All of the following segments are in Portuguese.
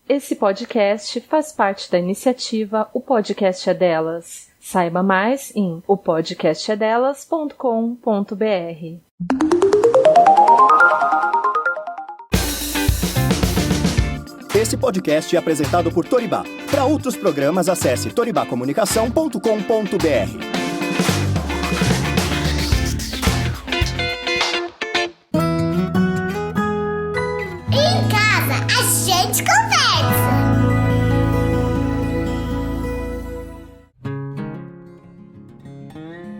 Esse podcast faz parte da iniciativa O Podcast é Delas. Saiba mais em opodcastedelas.com.br. Esse podcast é apresentado por Toribá. Para outros programas, acesse toribacomunicação.com.br.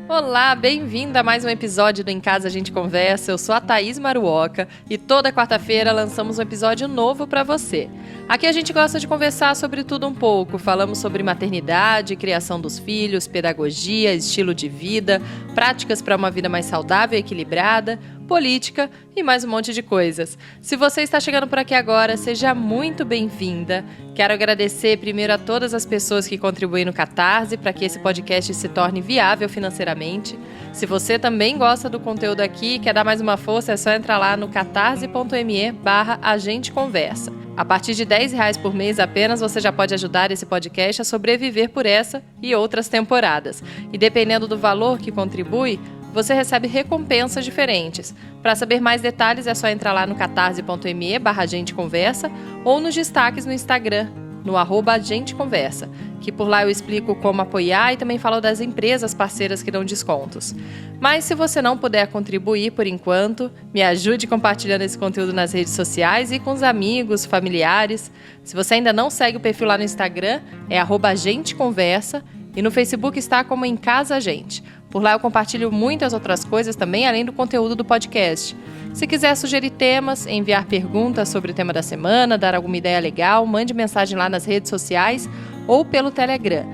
Olá, bem-vinda a mais um episódio do Em Casa a Gente Conversa. Eu sou a Thaís Maruoka e toda quarta-feira lançamos um episódio novo para você. Aqui a gente gosta de conversar sobre tudo um pouco. Falamos sobre maternidade, criação dos filhos, pedagogia, estilo de vida, práticas para uma vida mais saudável e equilibrada, política e mais um monte de coisas. Se você está chegando por aqui agora, seja muito bem-vinda. Quero agradecer primeiro a todas as pessoas que contribuem no Catarse para que esse podcast se torne viável financeiramente. Se você também gosta do conteúdo aqui e quer dar mais uma força, é só entrar lá no catarse.me/agenteconversa. A partir de R$10 por mês apenas, você já pode ajudar esse podcast a sobreviver por essa e outras temporadas. E dependendo do valor que contribui, você recebe recompensas diferentes. Para saber mais detalhes, é só entrar lá no catarse.me/agenteconversa ou nos destaques no Instagram, no @agenteconversa, que por lá eu explico como apoiar e também falo das empresas parceiras que dão descontos. Mas se você não puder contribuir por enquanto, me ajude compartilhando esse conteúdo nas redes sociais e com os amigos, familiares. Se você ainda não segue o perfil lá no Instagram, é @agenteconversa e no Facebook está como Em Casa a Gente. Por lá eu compartilho muitas outras coisas também, além do conteúdo do podcast. Se quiser sugerir temas, enviar perguntas sobre o tema da semana, dar alguma ideia legal, mande mensagem lá nas redes sociais ou pelo Telegram.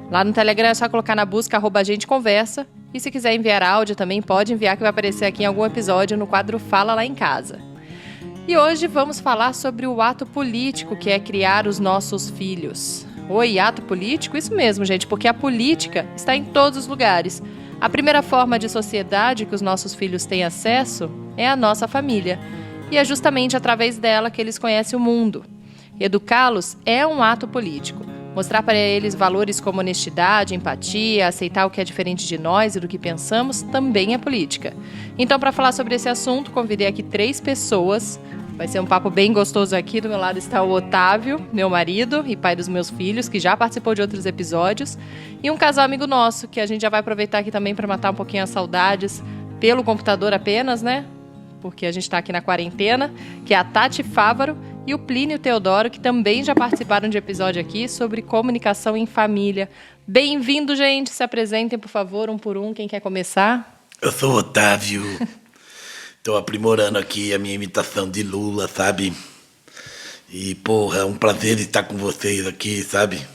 Lá no Telegram é só colocar na busca @agenteconversa. E se quiser enviar áudio também pode enviar, que vai aparecer aqui em algum episódio no quadro Fala Lá em Casa. E hoje vamos falar sobre o ato político que é criar os nossos filhos. Oi, ato político? Isso mesmo, gente, porque a política está em todos os lugares. A primeira forma de sociedade que os nossos filhos têm acesso é a nossa família. E é justamente através dela que eles conhecem o mundo. Educá-los é um ato político. Mostrar para eles valores como honestidade, empatia, aceitar o que é diferente de nós e do que pensamos também é política. Então, para falar sobre esse assunto, convidei aqui 3 pessoas. Vai ser um papo bem gostoso aqui. Do meu lado está o Otávio, meu marido e pai dos meus filhos, que já participou de outros episódios. E um casal amigo nosso, que a gente já vai aproveitar aqui também para matar um pouquinho as saudades pelo computador apenas, né? Porque a gente está aqui na quarentena, que é a Tati Fávaro e o Plínio Teodoro, que também já participaram de episódio aqui sobre comunicação em família. Bem-vindo, gente. Se apresentem, por favor, um por um. Quem quer começar? Eu sou o Otávio. Estou aprimorando aqui a minha imitação de Lula, sabe? E, porra, é um prazer estar com vocês aqui, sabe?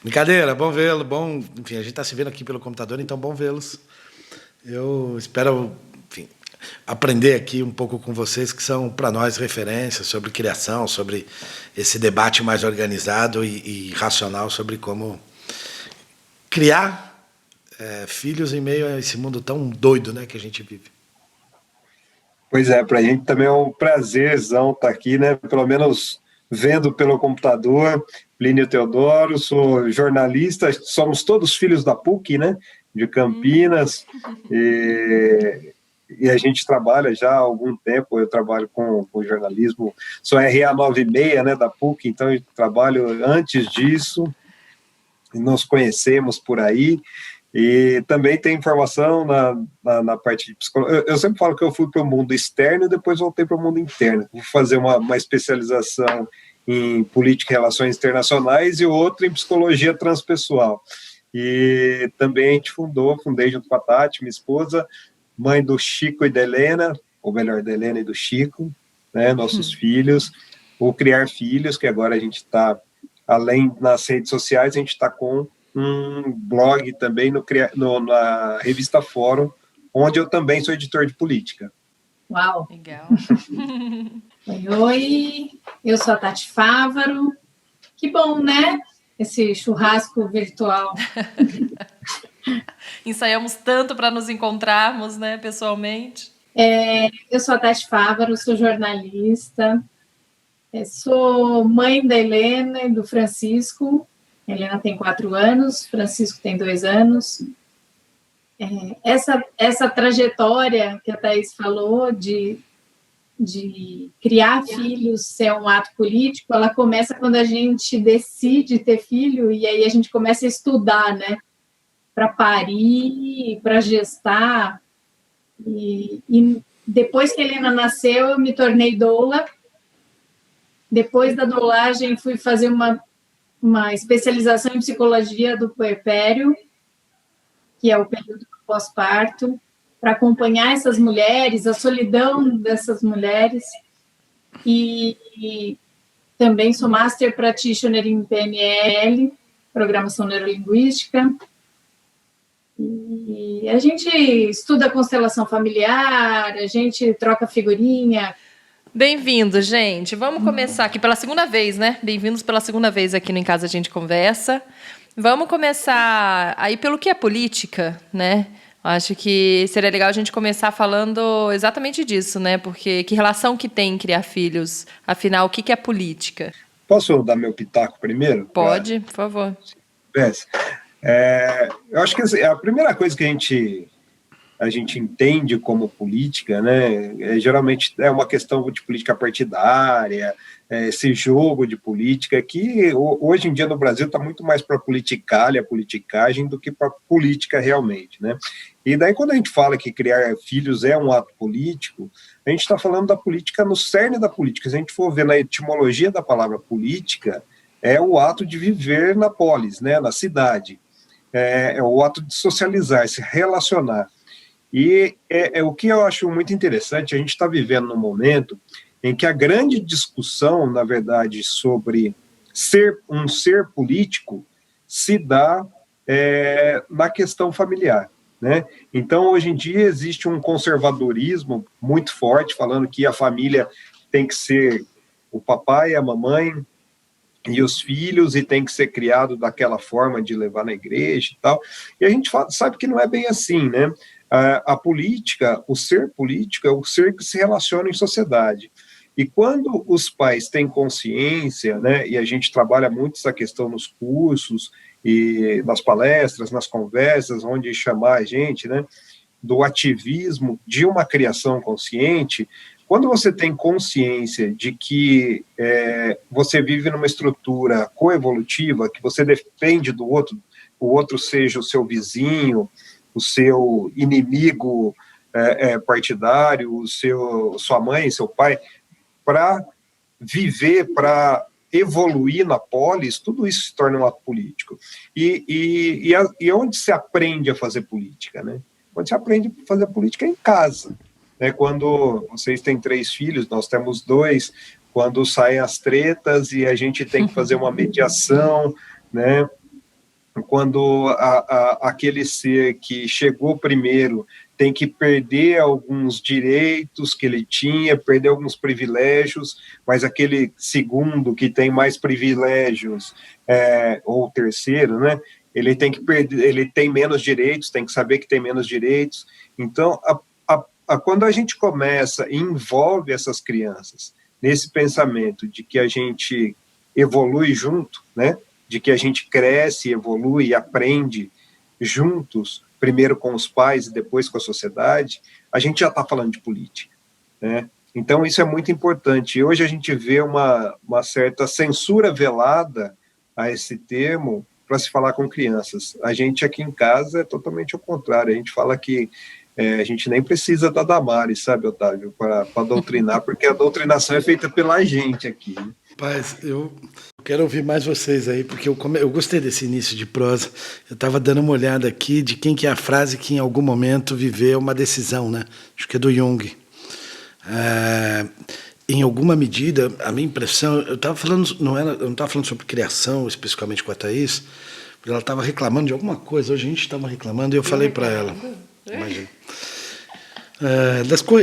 Brincadeira, bom vê-lo, bom... Enfim, a gente está se vendo aqui pelo computador, então bom vê-los. Eu espero, enfim, aprender aqui um pouco com vocês, que são, para nós, referências sobre criação, sobre esse debate mais organizado e racional sobre como criar filhos em meio a esse mundo tão doido, né, que a gente vive. Pois é, para a gente também é um prazerzão estar aqui, né? Pelo menos vendo pelo computador. Plínio Teodoro, sou jornalista, somos todos filhos da PUC, né? De Campinas. E a gente trabalha já há algum tempo, eu trabalho com jornalismo, sou RA 96, né, da PUC, então eu trabalho antes disso, nos conhecemos por aí. E também tem informação na parte de psicologia. Eu sempre falo que eu fui para o mundo externo e depois voltei para o mundo interno. Vou fazer uma especialização em política e relações internacionais e outra em psicologia transpessoal. E também a gente fundei junto com a Tati, minha esposa, mãe do Chico e da Helena, ou melhor, da Helena e do Chico, né, nossos filhos, o Criar Filhos, que agora a gente está, além nas redes sociais, a gente está com um blog também na revista Fórum, onde eu também sou editor de política. Uau! Legal. Oi, eu sou a Tati Fávaro. Que bom, né? Esse churrasco virtual. Ensaiamos tanto para nos encontrarmos, né, pessoalmente. Eu sou a Tati Fávaro, sou jornalista. Sou mãe da Helena e do Francisco. A Helena tem 4 anos, Francisco tem 2 anos. Essa trajetória que a Thaís falou de criar filhos ser um ato político, ela começa quando a gente decide ter filho, e aí a gente começa a estudar, né? Para parir, para gestar. E depois que a Helena nasceu, eu me tornei doula. Depois da doulagem, fui fazer uma especialização em psicologia do puerpério, que é o período do pós-parto, para acompanhar essas mulheres, a solidão dessas mulheres. E também sou Master Practitioner em PNL, Programação Neurolinguística. E a gente estuda a constelação familiar, a gente troca figurinha. Bem-vindo, gente. Vamos começar aqui pela segunda vez, né? Bem-vindos pela segunda vez aqui no Em Casa a Gente Conversa. Vamos começar aí pelo que é política, né? Acho que seria legal a gente começar falando exatamente disso, né? Porque que relação que tem em criar filhos? Afinal, o que é política? Posso dar meu pitaco primeiro? Pode, por favor. Eu acho que a primeira coisa que a gente entende como política, né, geralmente é uma questão de política partidária, esse jogo de política que hoje em dia no Brasil está muito mais para politicalha, politicagem, do que para política realmente, né? E daí quando a gente fala que criar filhos é um ato político, a gente está falando da política no cerne da política. Se a gente for ver na etimologia da palavra política, é o ato de viver na polis, né, na cidade, é o ato de socializar, se relacionar. E o que eu acho muito interessante, a gente está vivendo num momento em que a grande discussão, na verdade, sobre ser um ser político se dá na questão familiar, né? Então, hoje em dia, existe um conservadorismo muito forte, falando que a família tem que ser o papai, a mamãe e os filhos, e tem que ser criado daquela forma de levar na igreja e tal. E a gente sabe que não é bem assim, né? A política, o ser político é o ser que se relaciona em sociedade. E quando os pais têm consciência, né, e a gente trabalha muito essa questão nos cursos e nas palestras, nas conversas, onde chamar a gente, né, do ativismo de uma criação consciente, quando você tem consciência de que você vive numa estrutura coevolutiva, que você depende do outro, o outro seja o seu vizinho, o seu inimigo partidário, sua mãe, seu pai, para viver, para evoluir na polis, tudo isso se torna um ato político. E onde se aprende a fazer política, né? Onde se aprende a fazer política é em casa. Né? Quando vocês têm 3 filhos, nós temos 2, quando saem as tretas e a gente tem que fazer uma mediação, né? Quando aquele ser que chegou primeiro tem que perder alguns direitos que ele tinha, perder alguns privilégios, mas aquele segundo que tem mais privilégios, ou o terceiro, né, ele tem que perder, ele tem menos direitos, tem que saber que tem menos direitos. Então, quando a gente começa e envolve essas crianças nesse pensamento de que a gente evolui junto, né, de que a gente cresce, evolui e aprende juntos, primeiro com os pais e depois com a sociedade, a gente já está falando de política, né? Então, isso é muito importante. E hoje a gente vê uma certa censura velada a esse termo para se falar com crianças. A gente aqui em casa é totalmente ao contrário. A gente fala que a gente nem precisa da Damares, sabe, Otávio, para doutrinar, porque a doutrinação é feita pela gente aqui. Paz, eu quero ouvir mais vocês aí, porque eu gostei desse início de prosa. Eu estava dando uma olhada aqui de quem que é a frase que em algum momento viveu uma decisão, né? Acho que é do Jung. Em alguma medida, a minha impressão, eu estava falando, eu não estava falando sobre criação especificamente com a Thaís, porque ela estava reclamando de alguma coisa. Hoje a gente estava reclamando e eu falei para ela, imagina,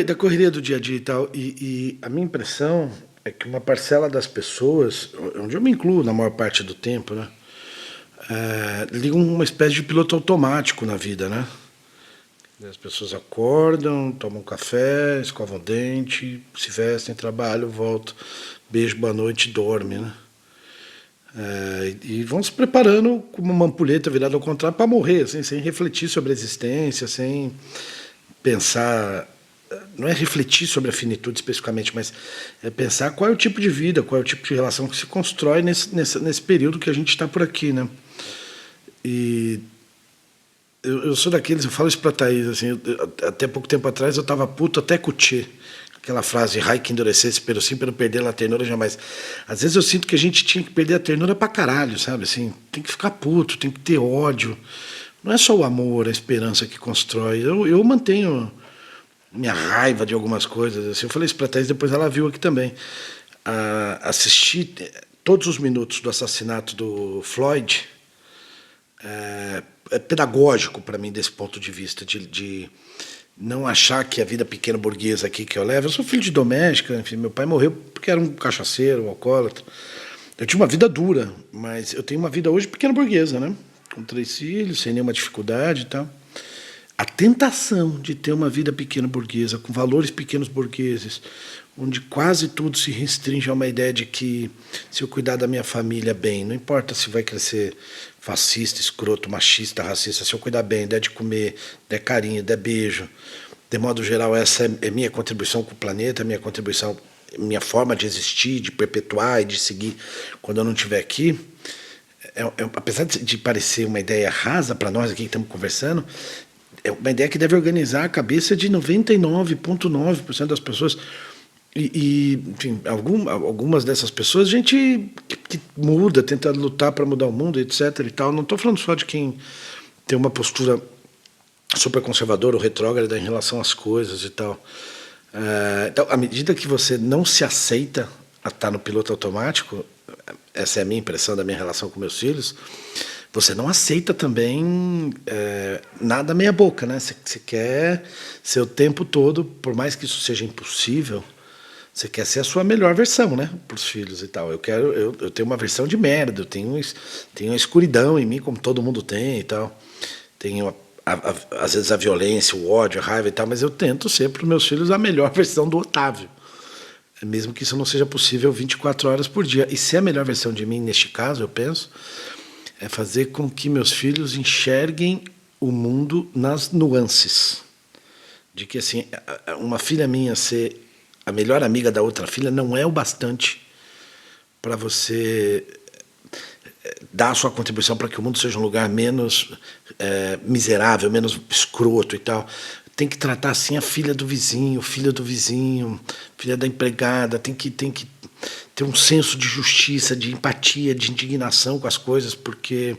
da correria do dia a dia e tal, e a minha impressão é que uma parcela das pessoas, onde eu me incluo na maior parte do tempo, né, ligam uma espécie de piloto automático na vida, né? As pessoas acordam, tomam café, escovam o dente, se vestem, trabalham, voltam. beijo, boa noite, dorme, né? E vão se preparando como uma ampulheta virada ao contrário para morrer, assim, sem refletir sobre a existência, sem pensar. Não é refletir sobre a finitude especificamente, mas é pensar qual é o tipo de vida, qual é o tipo de relação que se constrói nesse período que a gente está por aqui, né? E eu sou daqueles, eu falo isso para a Thaís, assim, até pouco tempo atrás eu estava puto até com o Tchê, aquela frase, "Rai que endurecesse, pero sim, pelo perder a ternura jamais". Às vezes eu sinto que a gente tinha que perder a ternura pra caralho, sabe? Assim, tem que ficar puto, tem que ter ódio. Não é só o amor, a esperança que constrói. Eu mantenho minha raiva de algumas coisas. Assim, eu falei isso pra Thaís, depois ela viu aqui também. Assistir todos os minutos do assassinato do Floyd é pedagógico para mim desse ponto de vista, de não achar que a vida pequena burguesa aqui que eu levo... Eu sou filho de doméstica, enfim, meu pai morreu porque era um cachaceiro, um alcoólatra. Eu tinha uma vida dura, mas eu tenho uma vida hoje pequena burguesa, né? Com 3 filhos, sem nenhuma dificuldade e tal. A tentação de ter uma vida pequena burguesa, com valores pequenos burgueses, onde quase tudo se restringe a uma ideia de que se eu cuidar da minha família bem, não importa se vai crescer fascista, escroto, machista, racista, se eu cuidar bem, der de comer, der carinho, der beijo, de modo geral essa é minha contribuição com o planeta, minha contribuição, minha forma de existir, de perpetuar e de seguir quando eu não estiver aqui. Apesar de parecer uma ideia rasa para nós aqui que estamos conversando, é uma ideia que deve organizar a cabeça de 99,9% das pessoas. Enfim, algumas dessas pessoas, gente que muda, tenta lutar para mudar o mundo, etc. e tal. Não estou falando só de quem tem uma postura super conservadora ou retrógrada em relação às coisas e tal. Então, à medida que você não se aceita a estar no piloto automático, essa é a minha impressão da minha relação com meus filhos, você não aceita também nada meia boca, né? Você quer ser o tempo todo, por mais que isso seja impossível, você quer ser a sua melhor versão, né? Para os filhos e tal. Eu tenho uma versão de merda, eu tenho a escuridão em mim, como todo mundo tem e tal. Tenho, às vezes, a violência, o ódio, a raiva e tal, mas eu tento ser para os meus filhos a melhor versão do Otávio. Mesmo que isso não seja possível 24 horas por dia. E ser a melhor versão de mim, neste caso, eu penso, é fazer com que meus filhos enxerguem o mundo nas nuances. De que, assim, uma filha minha ser a melhor amiga da outra filha não é o bastante para você dar a sua contribuição para que o mundo seja um lugar menos miserável, menos escroto e tal. Tem que tratar assim a filha do vizinho, filha da empregada, tem que ter um senso de justiça, de empatia, de indignação com as coisas, porque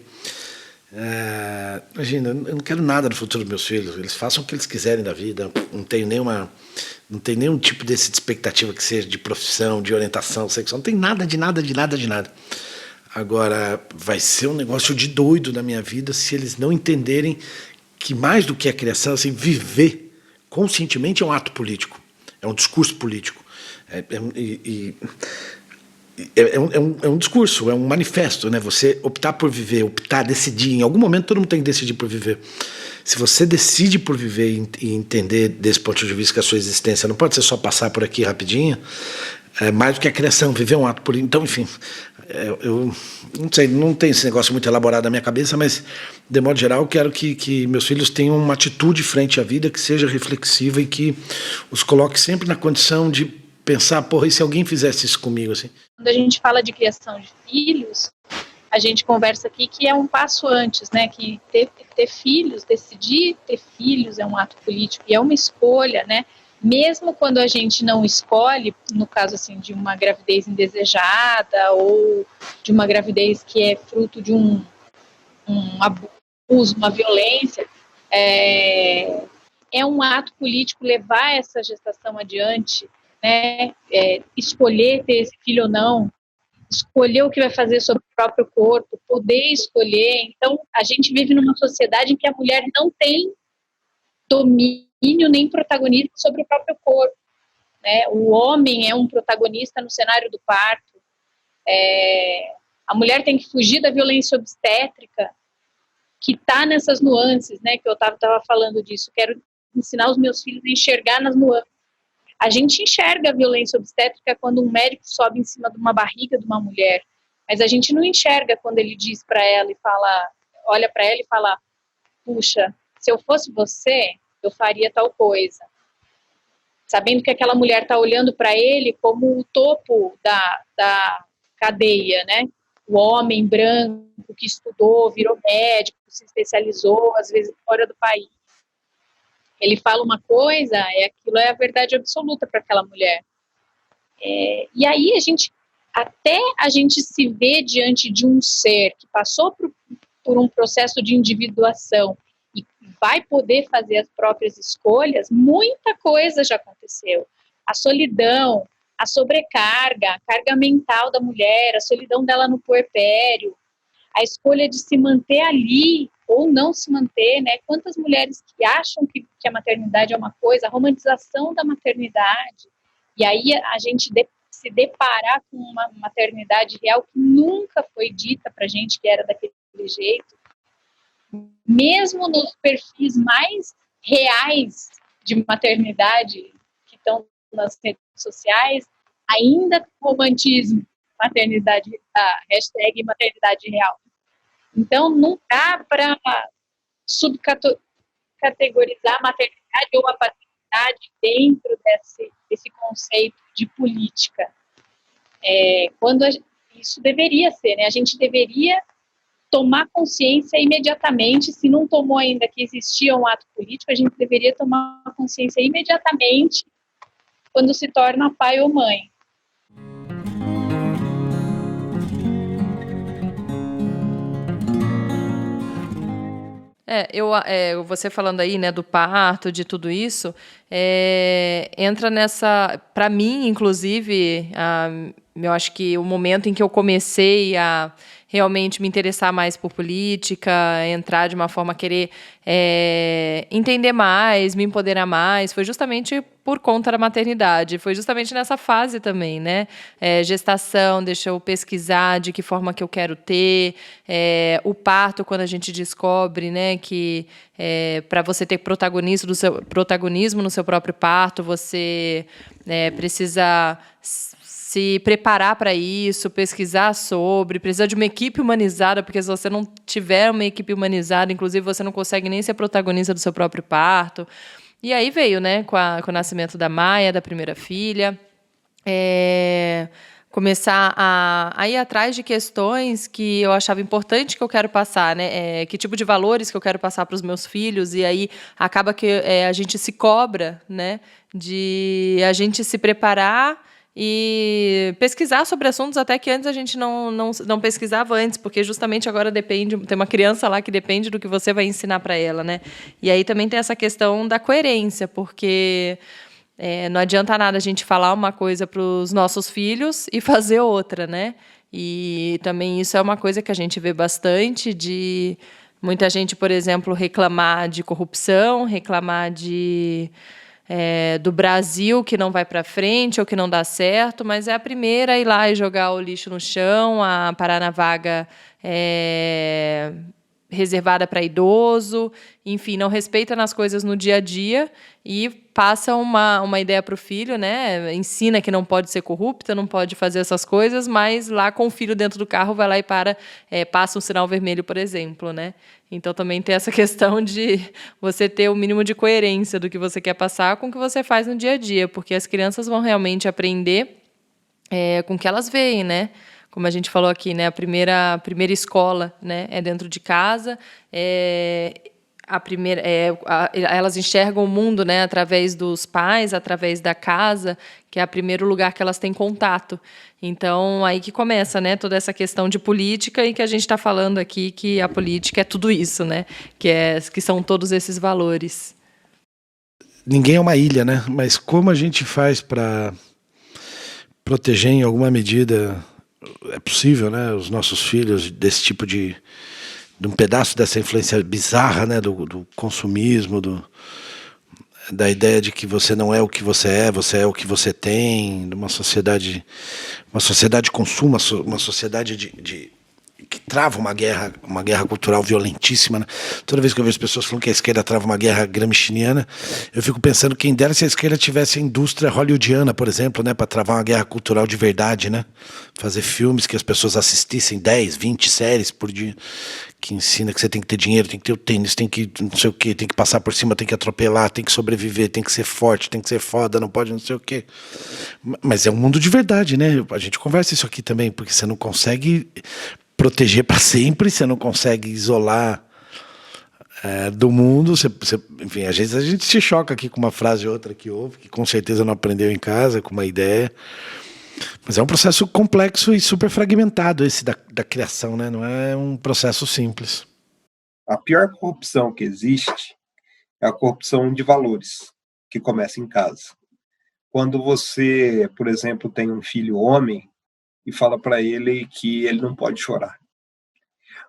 imagina, eu não quero nada no futuro dos meus filhos, eles façam o que eles quiserem da vida, não tenho nenhum tipo de expectativa que seja de profissão, de orientação sexual, não tem nada de nada. Agora, vai ser um negócio de doido na minha vida se eles não entenderem que mais do que a criação, assim, viver conscientemente é um ato político, é um discurso político. É um discurso, é um manifesto, né? Você optar por viver, decidir. Em algum momento todo mundo tem que decidir por viver. Se você decide por viver e entender desse ponto de vista que a sua existência não pode ser só passar por aqui rapidinho, mais do que a criação, viver um ato político. Então, enfim, eu não sei, não tem esse negócio muito elaborado na minha cabeça, mas, de modo geral, eu quero que meus filhos tenham uma atitude frente à vida que seja reflexiva e que os coloque sempre na condição de pensar, porra, e se alguém fizesse isso comigo, assim? Quando a gente fala de criação de filhos, a gente conversa aqui que é um passo antes, né? Que ter filhos, decidir ter filhos é um ato político e é uma escolha, né? Mesmo quando a gente não escolhe, no caso assim de uma gravidez indesejada ou de uma gravidez que é fruto de um abuso, uma violência, é um ato político levar essa gestação adiante, né? Escolher ter esse filho ou não, escolher o que vai fazer sobre o próprio corpo, poder escolher. Então, a gente vive numa sociedade em que a mulher não tem domínio nem protagonismo sobre o próprio corpo, né? O homem é um protagonista no cenário do parto. A mulher tem que fugir da violência obstétrica, que está nessas nuances, né? Que o Otávio estava falando disso. Quero ensinar os meus filhos a enxergar nas nuances. A gente enxerga a violência obstétrica quando um médico sobe em cima de uma barriga de uma mulher, mas a gente não enxerga quando ele diz para ela e fala, olha para ela e fala, puxa, se eu fosse você, eu faria tal coisa. Sabendo que aquela mulher está olhando para ele como o topo da cadeia, né? O homem branco que estudou, virou médico, se especializou, às vezes fora do país. Ele fala uma coisa, aquilo é a verdade absoluta para aquela mulher. E aí até a gente se vê diante de um ser que passou por um processo de individuação e vai poder fazer as próprias escolhas, muita coisa já aconteceu. A solidão, a sobrecarga, a carga mental da mulher, a solidão dela no puerpério, a escolha de se manter ali ou não se manter, né? Quantas mulheres que acham que a maternidade é uma coisa, a romantização da maternidade, e aí a gente se deparar com uma maternidade real que nunca foi dita pra gente que era daquele jeito, mesmo nos perfis mais reais de maternidade que estão nas redes sociais, ainda com romantismo, maternidade, hashtag maternidade real. Então, não dá para subcategorizar a maternidade ou a paternidade dentro desse conceito de política. Isso deveria ser, né? A gente deveria tomar consciência imediatamente, se não tomou ainda que existia um ato político, a gente deveria tomar consciência imediatamente quando se torna pai ou mãe. Você falando aí, né, do parto, de tudo isso, entra nessa, para mim, inclusive, eu acho que o momento em que eu comecei a realmente me interessar mais por política, entrar de uma forma a querer entender mais, me empoderar mais, foi justamente por conta da maternidade. Foi justamente nessa fase também, né? Gestação, deixa eu pesquisar de que forma que eu quero ter, o parto, quando a gente descobre, né, que para você ter protagonismo no seu próprio parto, você precisa se preparar para isso, pesquisar sobre, precisa de uma equipe humanizada, porque se você não tiver uma equipe humanizada, inclusive você não consegue nem ser protagonista do seu próprio parto. E aí veio, né, com o nascimento da Maia, da primeira filha, começar a ir atrás de questões que eu achava importante que eu quero passar, né? Que tipo de valores que eu quero passar para os meus filhos, e aí acaba que a gente se cobra, né, de a gente se preparar e pesquisar sobre assuntos até que antes a gente não pesquisava antes, porque justamente agora tem uma criança lá que depende do que você vai ensinar para ela, né? E aí também tem essa questão da coerência, porque não adianta nada a gente falar uma coisa para os nossos filhos e fazer outra, né? E também isso é uma coisa que a gente vê bastante, de muita gente, por exemplo, reclamar de corrupção, reclamar do Brasil que não vai para frente ou que não dá certo, mas é a primeira a ir lá e jogar o lixo no chão, a parar na vaga reservada para idoso, enfim, não respeita nas coisas no dia a dia e passa uma ideia para o filho, né? Ensina que não pode ser corrupta, não pode fazer essas coisas, mas lá com o filho dentro do carro vai lá e passa um sinal vermelho, por exemplo, né? Então também tem essa questão de você ter o mínimo de coerência do que você quer passar com o que você faz no dia a dia, porque as crianças vão realmente aprender com o que elas veem, né? Como a gente falou aqui, né? A primeira escola, né, é dentro de casa. Elas enxergam o mundo, né, através dos pais, através da casa, que é o primeiro lugar que elas têm contato. Então, aí que começa, né, toda essa questão de política, e que a gente está falando aqui que a política é tudo isso, né? Que são todos esses valores. Ninguém é uma ilha, né? Mas como a gente faz para proteger em alguma medida, é possível, né, os nossos filhos desse tipo de um pedaço dessa influência bizarra, né, do consumismo, da ideia de que você não é o que você é o que você tem, de uma sociedade de consumo, uma sociedade que trava uma guerra cultural violentíssima, né? Toda vez que eu vejo as pessoas falando que a esquerda trava uma guerra gramsciana, eu fico pensando quem dera se a esquerda tivesse a indústria hollywoodiana, por exemplo, né, para travar uma guerra cultural de verdade, né? Fazer filmes que as pessoas assistissem 10, 20 séries por dia, que ensina que você tem que ter dinheiro, tem que ter o tênis, tem que não sei o quê, tem que passar por cima, tem que atropelar, tem que sobreviver, tem que ser forte, tem que ser foda, não pode não sei o quê. Mas é um mundo de verdade, né? A gente conversa isso aqui também, porque você não consegue proteger para sempre, você não consegue isolar do mundo, enfim, às vezes a gente se choca aqui com uma frase ou outra que ouve, que com certeza não aprendeu em casa, com uma ideia. Mas é um processo complexo e super fragmentado esse da criação, né? Não é um processo simples. A pior corrupção que existe é a corrupção de valores, que começa em casa. Quando você, por exemplo, tem um filho homem e fala para ele que ele não pode chorar.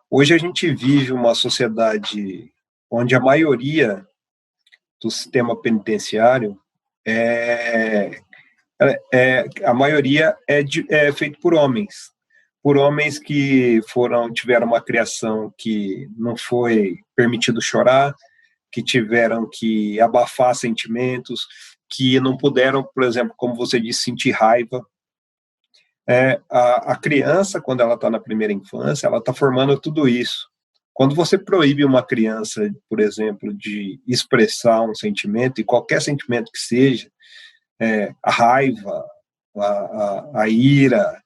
Hoje a gente vive uma sociedade onde a maioria do sistema penitenciário a maioria é feito por homens que tiveram uma criação que não foi permitido chorar, que tiveram que abafar sentimentos, que não puderam, por exemplo, como você disse, sentir raiva. A criança, quando ela está na primeira infância, ela está formando tudo isso. Quando você proíbe uma criança, por exemplo, de expressar um sentimento, e qualquer sentimento que seja, a raiva, a ira,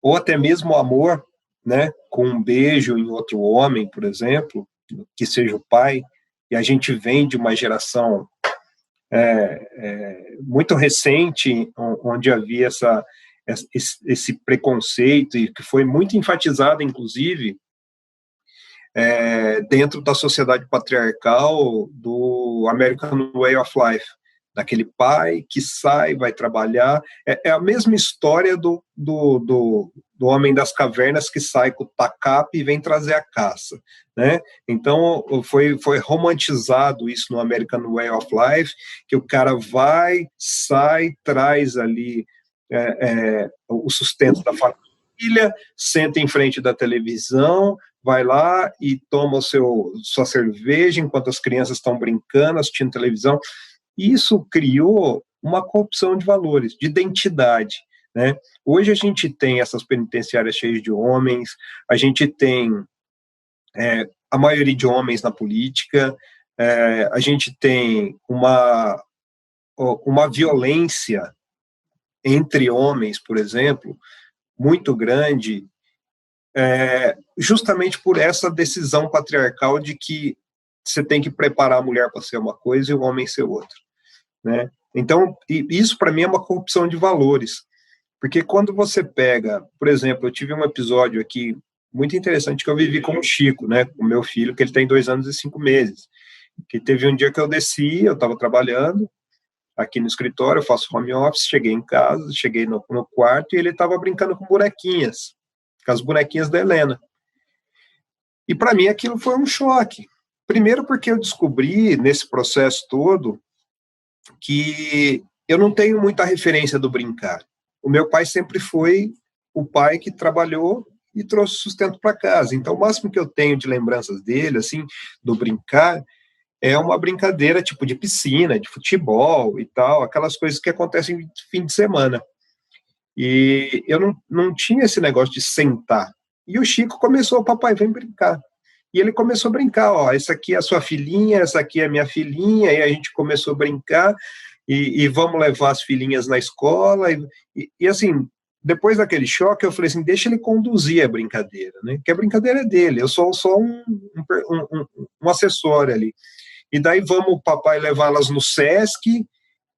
ou até mesmo o amor, né, com um beijo em outro homem, por exemplo, que seja o pai, e a gente vem de uma geração muito recente, onde havia esse preconceito, e que foi muito enfatizado, inclusive, dentro da sociedade patriarcal do American Way of Life, daquele pai que sai, vai trabalhar. É a mesma história do homem das cavernas que sai com o tacape e vem trazer a caça, né? Então, foi romantizado isso no American Way of Life, que o cara vai, sai, traz ali o sustento da família, senta em frente da televisão, vai lá e toma sua cerveja enquanto as crianças estão brincando, assistindo televisão. E isso criou uma corrupção de valores, de identidade, né? Hoje a gente tem essas penitenciárias cheias de homens, a gente tem a maioria de homens na política, a gente tem uma violência entre homens, por exemplo, muito grande, justamente por essa decisão patriarcal de que você tem que preparar a mulher para ser uma coisa e o homem ser outra, né? Então, isso para mim é uma corrupção de valores, porque quando você pega, por exemplo, eu tive um episódio aqui muito interessante que eu vivi com o Chico, né, com o meu filho, que ele tem 2 anos e 5 meses, que teve um dia que eu desci, eu estava trabalhando aqui no escritório, eu faço home office, cheguei em casa, cheguei no quarto e ele estava brincando com bonequinhas, com as bonequinhas da Helena. E para mim aquilo foi um choque. Primeiro porque eu descobri, nesse processo todo, que eu não tenho muita referência do brincar. O meu pai sempre foi o pai que trabalhou e trouxe sustento para casa. Então, o máximo que eu tenho de lembranças dele, assim, do brincar, é uma brincadeira tipo de piscina, de futebol e tal, aquelas coisas que acontecem no fim de semana. E eu não tinha esse negócio de sentar. E o Chico começou, papai, vem brincar. E ele começou a brincar, ó, essa aqui é a sua filhinha, essa aqui é a minha filhinha, e a gente começou a brincar, e vamos levar as filhinhas na escola, e assim, depois daquele choque, eu falei assim, deixa ele conduzir a brincadeira, né, que a brincadeira é dele, eu sou só um acessório ali. E daí vamos, papai, levá-las no Sesc,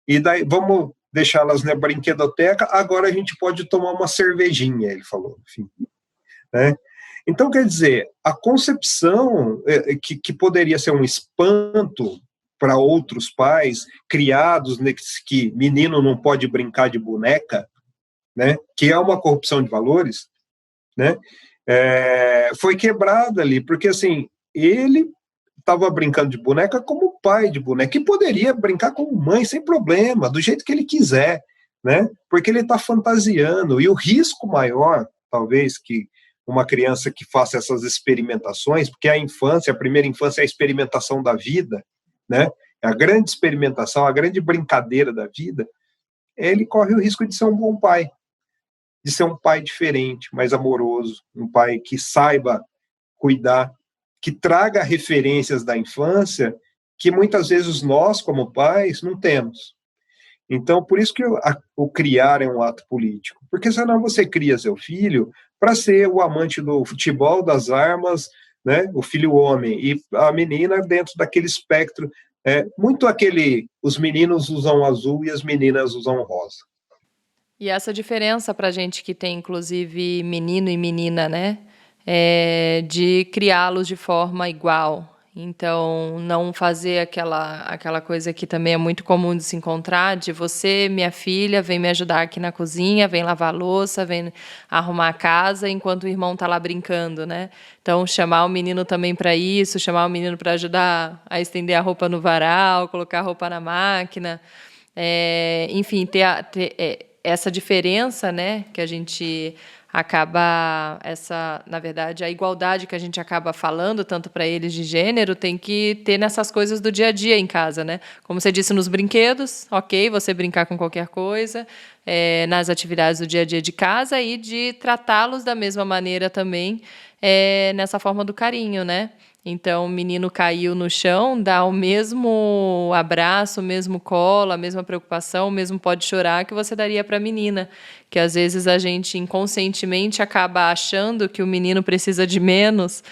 e daí vamos deixá-las na brinquedoteca, agora a gente pode tomar uma cervejinha, ele falou, enfim, né. Então, quer dizer, a concepção que poderia ser um espanto para outros pais, criados que menino não pode brincar de boneca, né, que é uma corrupção de valores, né, foi quebrada ali, porque assim, ele estava brincando de boneca como pai de boneca, e poderia brincar como mãe, sem problema, do jeito que ele quiser, né, porque ele está fantasiando, e o risco maior, talvez, que uma criança que faça essas experimentações, porque a primeira infância é a experimentação da vida, né? A grande experimentação, a grande brincadeira da vida, ele corre o risco de ser um bom pai, de ser um pai diferente, mais amoroso, um pai que saiba cuidar, que traga referências da infância que muitas vezes nós, como pais, não temos. Então, por isso que o criar é um ato político, porque senão você cria seu filho para ser o amante do futebol, das armas, né, o filho homem, e a menina dentro daquele espectro, muito os meninos usam azul e as meninas usam rosa. E essa diferença para a gente que tem, inclusive, menino e menina, né? De criá-los de forma igual. Então, não fazer aquela coisa que também é muito comum de se encontrar, de você, minha filha, vem me ajudar aqui na cozinha, vem lavar a louça, vem arrumar a casa, enquanto o irmão está lá brincando, né? Então, chamar o menino também para isso, chamar o menino para ajudar a estender a roupa no varal, colocar a roupa na máquina, enfim, ter essa diferença, né, que a gente acaba, na verdade, a igualdade que a gente acaba falando, tanto para eles de gênero, tem que ter nessas coisas do dia a dia em casa, né? Como você disse, nos brinquedos, ok, você brincar com qualquer coisa, nas atividades do dia a dia de casa, e de tratá-los da mesma maneira também, nessa forma do carinho, né? Então, o menino caiu no chão, dá o mesmo abraço, o mesmo colo, a mesma preocupação, o mesmo pode chorar que você daria para a menina. Que, às vezes, a gente inconscientemente acaba achando que o menino precisa de menos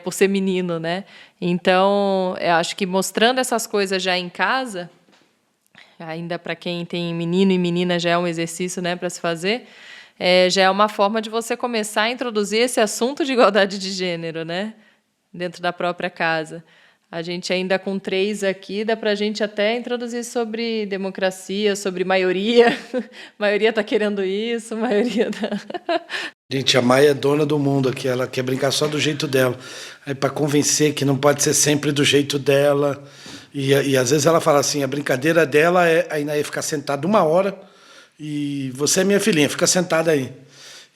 por ser menino, né? Então, eu acho que mostrando essas coisas já em casa, ainda para quem tem menino e menina já é um exercício, né, para se fazer, já é uma forma de você começar a introduzir esse assunto de igualdade de gênero, né? Dentro da própria casa. A gente ainda com 3 aqui, dá para a gente até introduzir sobre democracia, sobre maioria. Maioria está querendo isso, maioria tá... Gente, a Maia é dona do mundo aqui, ela quer brincar só do jeito dela. Aí para convencer que não pode ser sempre do jeito dela, e às vezes ela fala assim, a brincadeira dela é ficar sentada 1 hora e você é minha filhinha, fica sentada aí.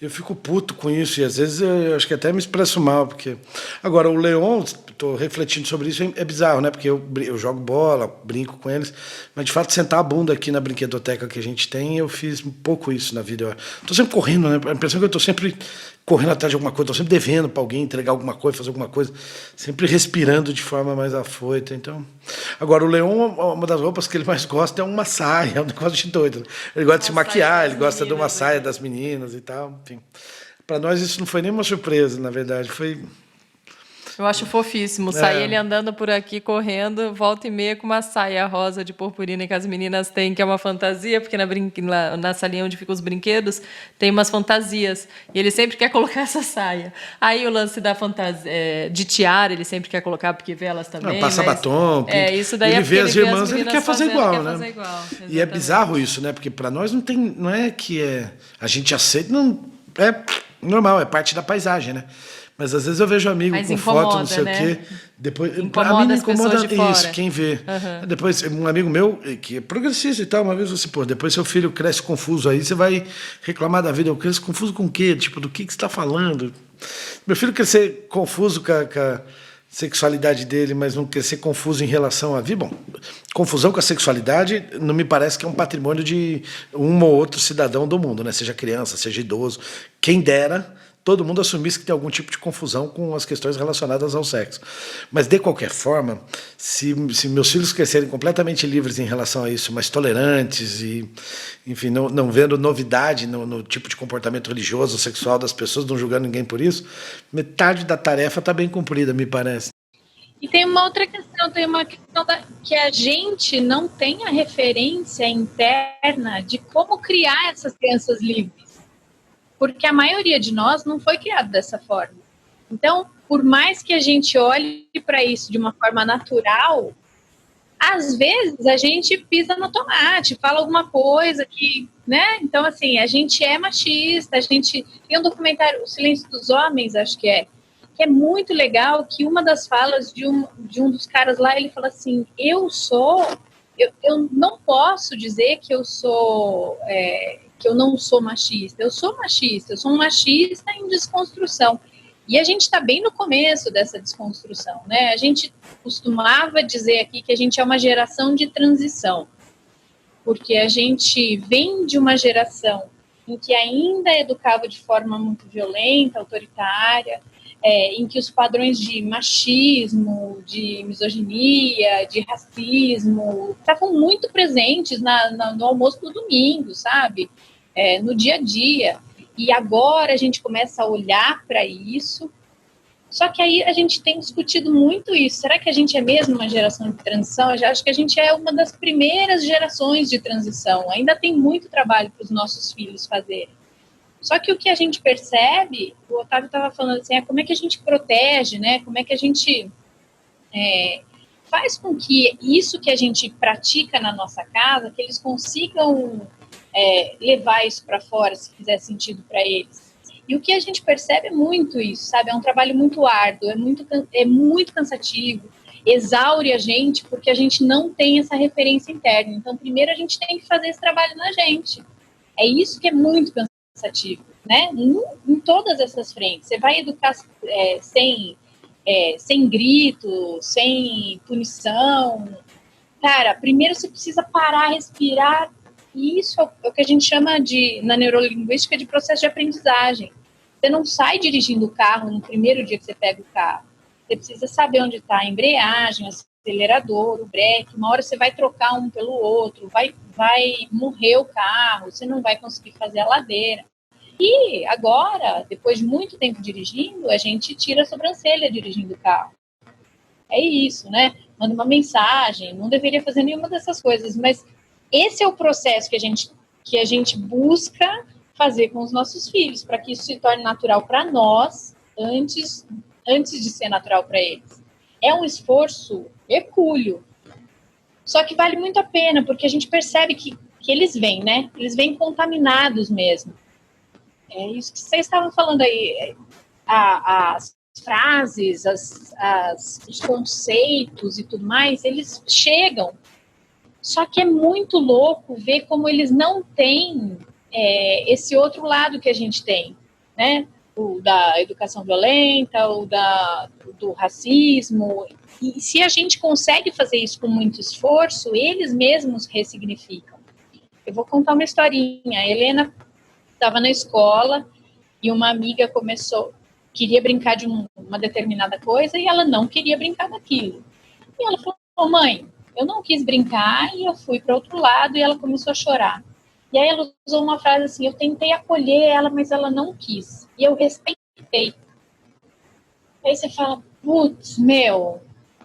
Eu fico puto com isso e às vezes eu acho que até me expresso mal, porque... Agora, o Leon, estou refletindo sobre isso, é bizarro, né? Porque eu jogo bola, brinco com eles, mas de fato sentar a bunda aqui na brinquedoteca que a gente tem, eu fiz um pouco isso na vida. Estou sempre correndo, né? A impressão é que eu estou sempre correndo atrás de alguma coisa, estou sempre devendo para alguém entregar alguma coisa, fazer alguma coisa, sempre respirando de forma mais afoita. Então... Agora, o Leon, uma das roupas que ele mais gosta é uma saia, é um negócio de doido. Né? Ele gosta de se maquiar, ele gosta de uma saia das meninas e tal, enfim. Para nós isso não foi nenhuma surpresa, na verdade, foi... Eu acho fofíssimo, sair ele andando por aqui, correndo, volta e meia com uma saia rosa de purpurina que as meninas têm, que é uma fantasia, porque na salinha onde ficam os brinquedos, tem umas fantasias, e ele sempre quer colocar essa saia. Aí o lance da fantasia, de tiara, ele sempre quer colocar, porque vê elas também. Passa batom, isso daí ele vê as irmãs, ele quer fazer igual, né? Fazer igual, e é bizarro isso, né? Porque para nós não é que a gente aceita, não é normal, é parte da paisagem, né? Mas às vezes eu vejo amigo com foto, não sei, né? O quê. Depois, a mim me incomoda isso, quem vê. Uhum. Depois, um amigo meu, que é progressista e tal, uma vez você, depois seu filho cresce confuso aí, você vai reclamar da vida. Eu cresço confuso com o quê? Tipo, do que você está falando? Meu filho crescer confuso com a sexualidade dele, mas não crescer confuso em relação à vida. Bom, confusão com a sexualidade não me parece que é um patrimônio de um ou outro cidadão do mundo, né? Seja criança, seja idoso. Quem dera todo mundo assumisse que tem algum tipo de confusão com as questões relacionadas ao sexo. Mas, de qualquer forma, se meus filhos crescerem completamente livres em relação a isso, mas tolerantes e, enfim, não vendo novidade no tipo de comportamento religioso ou sexual das pessoas, não julgando ninguém por isso, metade da tarefa está bem cumprida, me parece. E tem uma outra questão, que a gente não tem a referência interna de como criar essas crianças livres. Porque a maioria de nós não foi criado dessa forma. Então, por mais que a gente olhe para isso de uma forma natural, às vezes a gente pisa no tomate, fala alguma coisa que, né? Então, assim, a gente é machista, a gente... Tem um documentário, O Silêncio dos Homens, acho que é muito legal, que uma das falas de um dos caras lá, ele fala assim, eu não posso dizer que eu sou... que eu não sou machista. Eu sou um machista em desconstrução. E a gente está bem no começo dessa desconstrução, né? A gente costumava dizer aqui que a gente é uma geração de transição, porque a gente vem de uma geração em que ainda educava de forma muito violenta, autoritária, em que os padrões de machismo, de misoginia, de racismo estavam muito presentes no almoço do domingo, sabe? No dia a dia. E agora a gente começa a olhar para isso. Só que aí a gente tem discutido muito isso. Será que a gente é mesmo uma geração de transição? Eu já acho que a gente é uma das primeiras gerações de transição. Ainda tem muito trabalho para os nossos filhos fazerem. Só que o que a gente percebe, o Otávio estava falando assim, como é que a gente protege, né? Como é que a gente faz com que isso que a gente pratica na nossa casa, que eles consigam levar isso para fora, se fizer sentido para eles. E o que a gente percebe é muito isso, sabe? É um trabalho muito árduo, é muito cansativo, exaure a gente, porque a gente não tem essa referência interna. Então, primeiro a gente tem que fazer esse trabalho na gente. É isso que é muito cansativo, né? Em todas essas frentes. Você vai educar sem grito, sem punição. Cara, primeiro você precisa parar, respirar. E isso é o que a gente chama na neurolinguística de processo de aprendizagem. Você não sai dirigindo o carro no primeiro dia que você pega o carro. Você precisa saber onde está a embreagem, o acelerador, o breque. Uma hora você vai trocar um pelo outro, vai morrer o carro, você não vai conseguir fazer a ladeira. E agora, depois de muito tempo dirigindo, a gente tira a sobrancelha dirigindo o carro. É isso, né? Manda uma mensagem, não deveria fazer nenhuma dessas coisas, mas esse é o processo que a gente busca fazer com os nossos filhos, para que isso se torne natural para nós, antes de ser natural para eles. É um esforço hercúleo. Só que vale muito a pena, porque a gente percebe que eles vêm, né? Eles vêm contaminados mesmo. É isso que vocês estavam falando aí. As frases, os conceitos e tudo mais, eles chegam. Só que é muito louco ver como eles não têm esse outro lado que a gente tem, né? O da educação violenta, o do racismo. E se a gente consegue fazer isso com muito esforço, eles mesmos ressignificam. Eu vou contar uma historinha. A Helena estava na escola e uma amiga queria brincar de uma determinada coisa e ela não queria brincar daquilo. E ela falou, mãe, eu não quis brincar e eu fui para outro lado e ela começou a chorar. E aí ela usou uma frase assim, eu tentei acolher ela, mas ela não quis. E eu respeitei. Aí você fala, putz,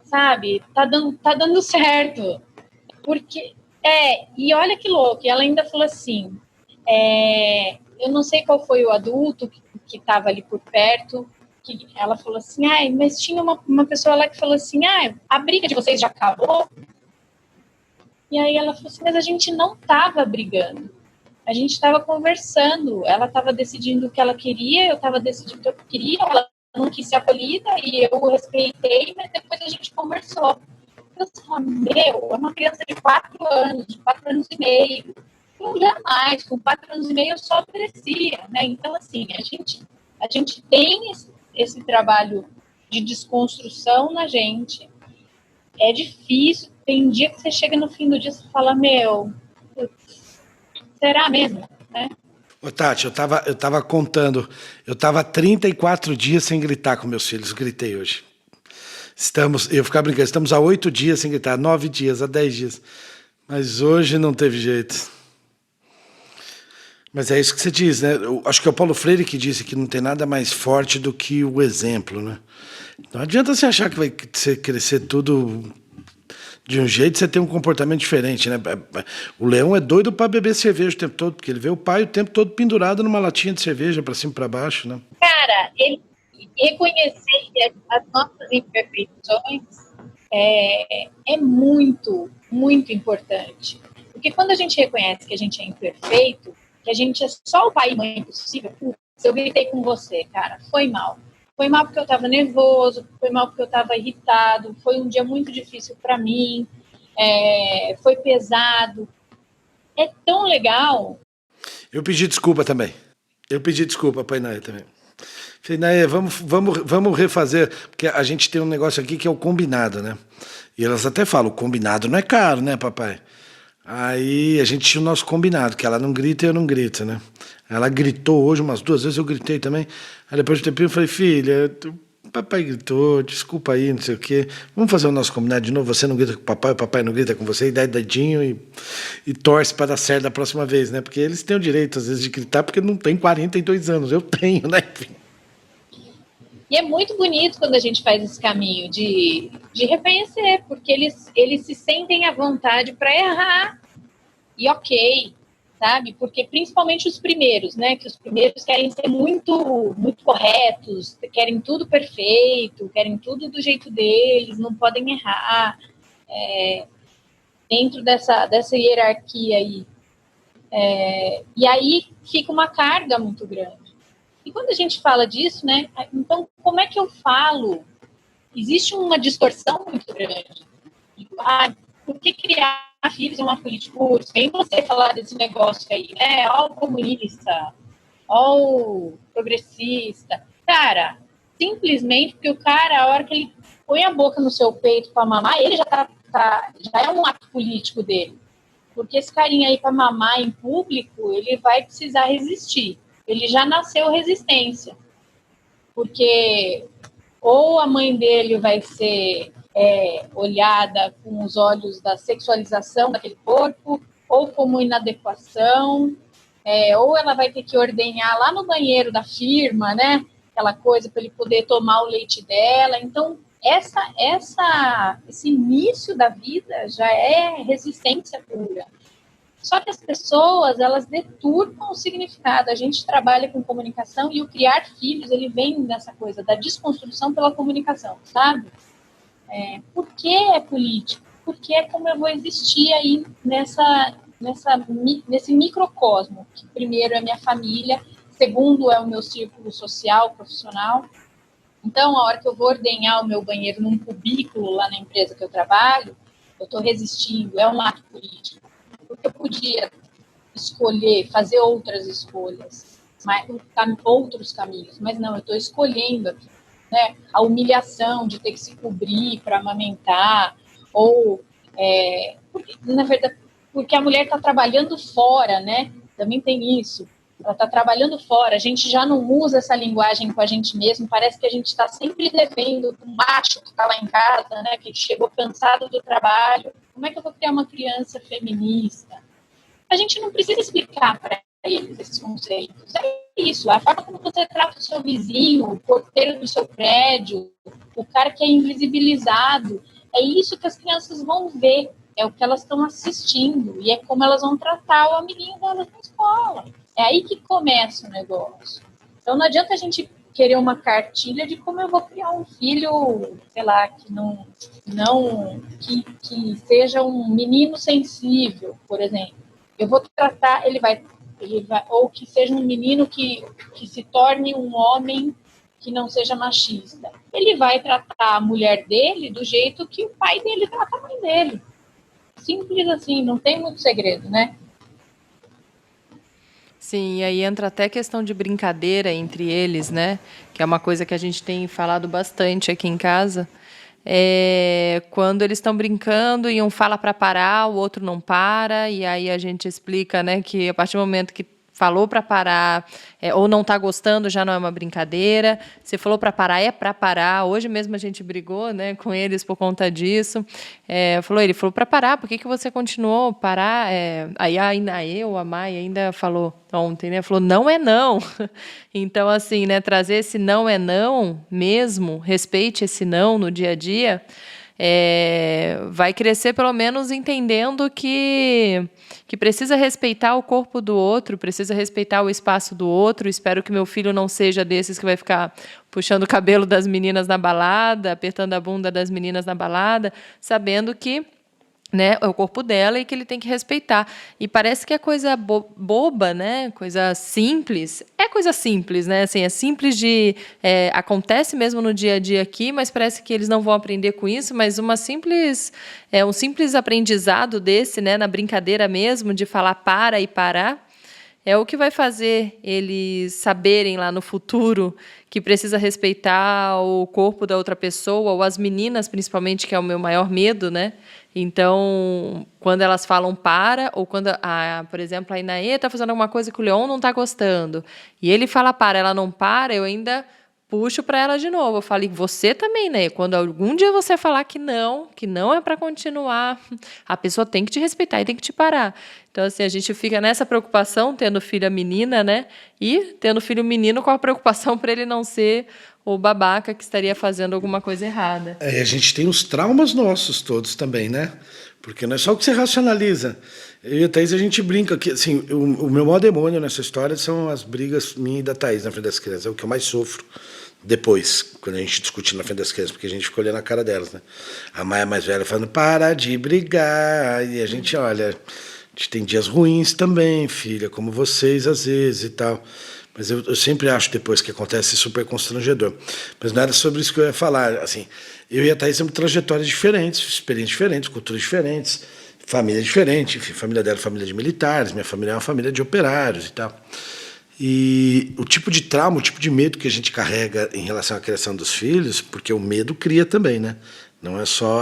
sabe, tá dando certo. Porque, e olha que louco, e ela ainda falou assim, eu não sei qual foi o adulto que estava ali por perto, que ela falou assim, mas tinha uma pessoa lá que falou assim, a briga de vocês já acabou? E aí ela falou assim, mas a gente não estava brigando, a gente estava conversando, ela estava decidindo o que ela queria, eu estava decidindo o que eu queria, ela não quis ser acolhida e eu respeitei, mas depois a gente conversou. Eu falei, é uma criança de 4 anos e meio, eu jamais, com 4 anos e meio eu só crescia, né? Então, assim, a gente tem esse trabalho de desconstrução na gente, é difícil, tem dia que você chega no fim do dia e fala, será mesmo, né? Ô, Tati, eu tava contando, eu tava 34 dias sem gritar com meus filhos, gritei hoje. Eu ficava brincando, estamos há 8 dias sem gritar, 9 dias, há 10 dias. Mas hoje não teve jeito. Mas é isso que você diz, né? Eu acho que é o Paulo Freire que disse que não tem nada mais forte do que o exemplo, né? Não adianta você achar que vai crescer tudo de um jeito e você ter um comportamento diferente, né? O Leão é doido para beber cerveja o tempo todo, porque ele vê o pai o tempo todo pendurado numa latinha de cerveja para cima e para baixo, né? Cara, ele reconhecer as nossas imperfeições é muito, muito importante. Porque quando a gente reconhece que a gente é imperfeito, que a gente é só o pai e mãe possível, eu gritei com você, cara, foi mal. Foi mal porque eu estava nervoso, foi mal porque eu estava irritado, foi um dia muito difícil para mim, foi pesado. É tão legal Eu pedi desculpa também. Eu pedi desculpa para a Inaê também. Falei, Inaê, vamos refazer, porque a gente tem um negócio aqui que é o combinado, né? E elas até falam, o combinado não é caro, né, papai? Aí a gente tinha o nosso combinado, que ela não grita e eu não grito, né? Ela gritou hoje umas 2 vezes, eu gritei também. Aí depois de um tempinho eu falei, filha, papai gritou, desculpa aí, não sei o quê. Vamos fazer o nosso combinado de novo? Você não grita com o papai não grita com você, e dá dedinho e torce para dar certo da próxima vez, né? Porque eles têm o direito, às vezes, de gritar, porque não tem 42 anos. Eu tenho, né? E é muito bonito quando a gente faz esse caminho de reconhecer, porque eles se sentem à vontade para errar. E ok, sabe? Porque principalmente os primeiros, né? Que os primeiros querem ser muito, muito corretos, querem tudo perfeito, querem tudo do jeito deles, não podem errar. Dentro dessa hierarquia aí. E aí fica uma carga muito grande. E quando a gente fala disso, né? Então, como é que eu falo? Existe uma distorção muito grande. Por que criar filhos é uma política? Vem você falar desse negócio aí, né? Ó o comunista, ó o progressista. Cara, simplesmente porque o cara, a hora que ele põe a boca no seu peito para mamar, ele já já é um ato político dele. Porque esse carinha aí para mamar em público, ele vai precisar resistir. Ele já nasceu resistência. Porque ou a mãe dele vai ser olhada com os olhos da sexualização daquele corpo, ou como inadequação, ou ela vai ter que ordenhar lá no banheiro da firma, né? Aquela coisa para ele poder tomar o leite dela. Então, esse início da vida já é resistência pura. Só que as pessoas, elas deturpam o significado. A gente trabalha com comunicação e o criar filhos, ele vem dessa coisa da desconstrução pela comunicação, sabe? Por que é político? Porque é como eu vou existir aí nesse microcosmo, que primeiro é minha família, segundo é o meu círculo social, profissional. Então, a hora que eu vou ordenhar o meu banheiro num cubículo lá na empresa que eu trabalho, eu estou resistindo, é um ato político. Porque eu podia escolher, fazer outras escolhas, outros caminhos, mas não, eu estou escolhendo aqui, né? A humilhação de ter que se cobrir para amamentar, ou, na verdade, porque a mulher está trabalhando fora, né? Também tem isso. Ela está trabalhando fora, a gente já não usa essa linguagem com a gente mesmo, parece que a gente está sempre devendo o macho que está lá em casa, né, que chegou cansado do trabalho. Como é que eu vou criar uma criança feminista? A gente não precisa explicar para eles esses conceitos. É isso, a forma como você trata o seu vizinho, o porteiro do seu prédio, o cara que é invisibilizado, é isso que as crianças vão ver, é o que elas estão assistindo, e é como elas vão tratar o amiguinho delas na escola. É aí que começa o negócio. Então, não adianta a gente querer uma cartilha de como eu vou criar um filho, sei lá, que seja um menino sensível, por exemplo. Eu vou tratar, ele vai, ou que seja um menino que se torne um homem que não seja machista. Ele vai tratar a mulher dele do jeito que o pai dele trata a mãe dele. Simples assim, não tem muito segredo, né? Sim, e aí entra até questão de brincadeira entre eles, né? Que é uma coisa que a gente tem falado bastante aqui em casa. Quando eles estão brincando e um fala para parar, o outro não para, e aí a gente explica, né, que a partir do momento que falou para parar ou não está gostando, já não é uma brincadeira. Se falou para parar, é para parar. Hoje mesmo a gente brigou, né, com eles por conta disso. Ele falou para parar, por que você continuou? Parar? Aí a Inaê ou a Maia ainda falou ontem, né? Falou, não é não. Então, assim, né, trazer esse não é não mesmo, respeite esse não no dia a dia, vai crescer pelo menos entendendo que precisa respeitar o corpo do outro, precisa respeitar o espaço do outro. Espero que meu filho não seja desses que vai ficar puxando o cabelo das meninas na balada, apertando a bunda das meninas na balada, sabendo que, né, é o corpo dela e que ele tem que respeitar. E parece que é coisa boba, né? Coisa simples. É coisa simples, né? Assim, é simples de... acontece mesmo no dia a dia aqui, mas parece que eles não vão aprender com isso, mas um simples aprendizado desse, né, na brincadeira mesmo, de falar para e parar, é o que vai fazer eles saberem lá no futuro que precisa respeitar o corpo da outra pessoa, ou as meninas, principalmente, que é o meu maior medo, né? Então, quando elas falam para, ou quando, por exemplo, a Inaê está fazendo alguma coisa que o Leon não está gostando, e ele fala para, ela não para, eu ainda puxo para ela de novo. Eu falo, e você também, né? Quando algum dia você falar que não é para continuar, a pessoa tem que te respeitar e tem que te parar. Então, assim, a gente fica nessa preocupação, tendo filha menina, né? E tendo filho menino com a preocupação para ele não ser o babaca que estaria fazendo alguma coisa errada. A gente tem os traumas nossos todos também, né? Porque não é só o que você racionaliza. Eu e a Thaís, a gente brinca que, assim, o meu maior demônio nessa história são as brigas minha e da Thaís na frente das crianças. É o que eu mais sofro depois, quando a gente discute na frente das crianças, porque a gente fica olhando a cara delas, né? A Maia mais velha falando, para de brigar. E a gente olha, a gente tem dias ruins também, filha, como vocês às vezes e tal. Mas eu sempre acho, depois que acontece, super constrangedor. Mas não era sobre isso que eu ia falar. Assim, eu e a Thaís temos trajetórias diferentes, experiências diferentes, culturas diferentes, família diferente. Enfim, a família dela é família de militares, minha família é uma família de operários e tal. E o tipo de trauma, o tipo de medo que a gente carrega em relação à criação dos filhos, porque o medo cria também, né? Não é só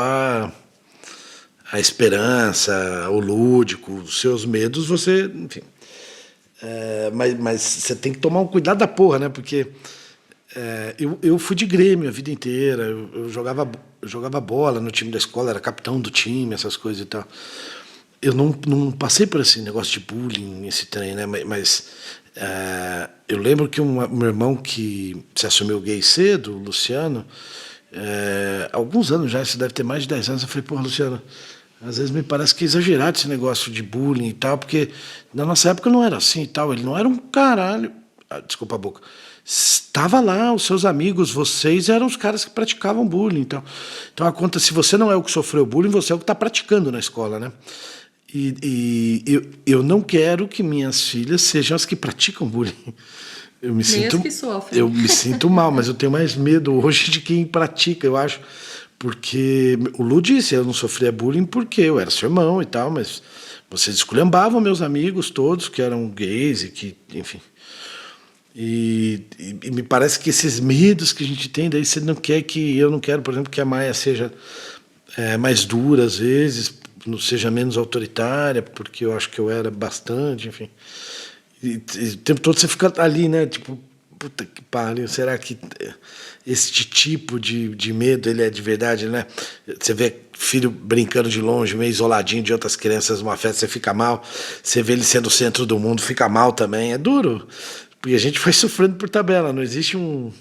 a esperança, o lúdico, os seus medos, você, enfim... mas você tem que tomar um cuidado da porra, né? Porque eu fui de Grêmio a vida inteira, eu jogava bola no time da escola, era capitão do time, essas coisas e tal. Eu não passei por esse negócio de bullying, esse trem, né? Mas eu lembro que meu irmão que se assumiu gay cedo, o Luciano, alguns anos já, isso deve ter mais de 10 anos, eu falei, porra, Luciano, às vezes me parece que é exagerado esse negócio de bullying e tal, porque na nossa época não era assim e tal, ele não era um caralho, desculpa a boca, estava lá, os seus amigos, vocês eram os caras que praticavam bullying, então a conta, se você não é o que sofreu bullying, você é o que está praticando na escola, né? E eu não quero que minhas filhas sejam as que praticam bullying. Eu me sinto mal, mas eu tenho mais medo hoje de quem pratica, eu acho. Porque o Lu disse, eu não sofria bullying porque eu era seu irmão e tal, mas vocês esculhambavam meus amigos todos que eram gays e que, enfim. E me parece que esses medos que a gente tem, daí você não quer que, eu não quero, por exemplo, que a Maia seja mais dura às vezes, não seja menos autoritária, porque eu acho que eu era bastante, enfim. E o tempo todo você fica ali, né, tipo, puta que pariu, será que este tipo de medo ele é de verdade, né? Você vê filho brincando de longe, meio isoladinho de outras crianças numa festa, você fica mal. Você vê ele sendo o centro do mundo, fica mal também. É duro, porque a gente vai sofrendo por tabela, não existe um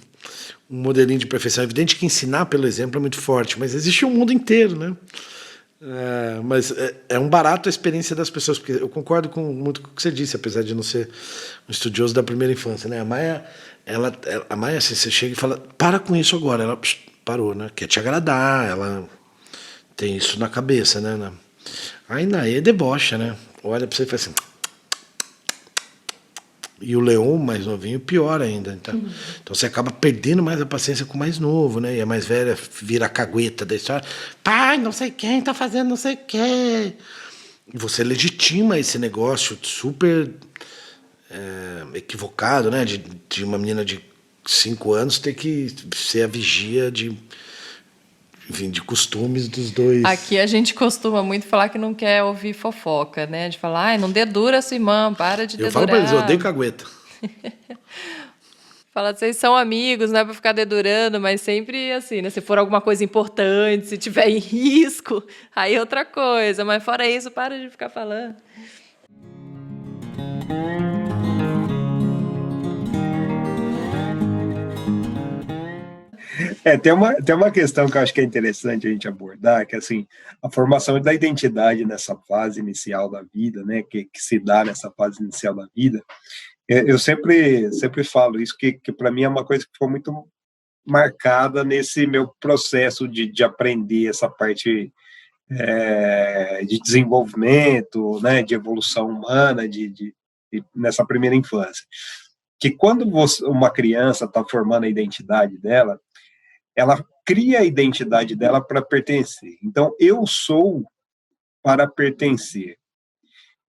modelinho de perfeição. É evidente que ensinar pelo exemplo é muito forte, mas existe um mundo inteiro, né? Mas é um barato a experiência das pessoas, porque eu concordo com muito com o que você disse, apesar de não ser um estudioso da primeira infância, né? A Maia, assim, você chega e fala, para com isso agora, ela parou, né? Quer te agradar, ela tem isso na cabeça, né? A Inaê debocha, né? Olha pra você e fala assim. E o Leon, mais novinho, pior ainda. Então você acaba perdendo mais a paciência com o mais novo, né? E a mais velha vira a cagueta da história. Pai, não sei quem tá fazendo não sei o quê. E você legitima esse negócio super equivocado, né? De uma menina de 5 anos ter que ser a vigia de costumes dos dois. Aqui a gente costuma muito falar que não quer ouvir fofoca, né? De falar, ai, não dedura sua irmã, para de dedurar. Eu falo pra eles, eu odeio cagueta. Fala, vocês são amigos, não é pra ficar dedurando, mas sempre assim, né? Se for alguma coisa importante, se tiver em risco, aí é outra coisa. Mas fora isso, para de ficar falando. Tem uma questão que eu acho que é interessante a gente abordar, que assim, a formação da identidade nessa fase inicial da vida, né, que se dá nessa fase inicial da vida, eu sempre falo isso, que para mim é uma coisa que ficou muito marcada nesse meu processo de aprender essa parte de desenvolvimento, né, de evolução humana, nessa primeira infância. Que quando uma criança está formando a identidade dela, ela cria a identidade dela para pertencer. Então, eu sou para pertencer.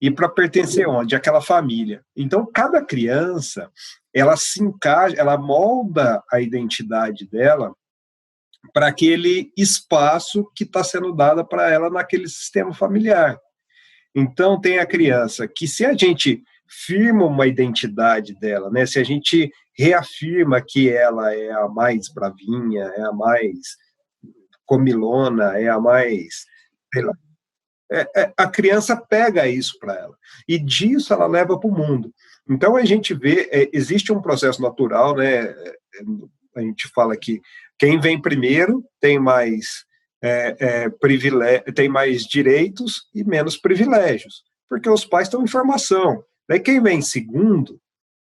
e para pertencer onde? Àquela família. Então, cada criança, ela se encaixa, ela molda a identidade dela para aquele espaço que está sendo dado para ela naquele sistema familiar. Então, tem a criança que, se a gente firma uma identidade dela, né, se a gente reafirma que ela é a mais bravinha, é a mais comilona, é a mais, sei lá, a criança pega isso para ela, e disso ela leva para o mundo. Então, a gente vê, existe um processo natural, né, a gente fala que quem vem primeiro tem mais tem mais direitos e menos privilégios, porque os pais estão em formação. Daí quem vem segundo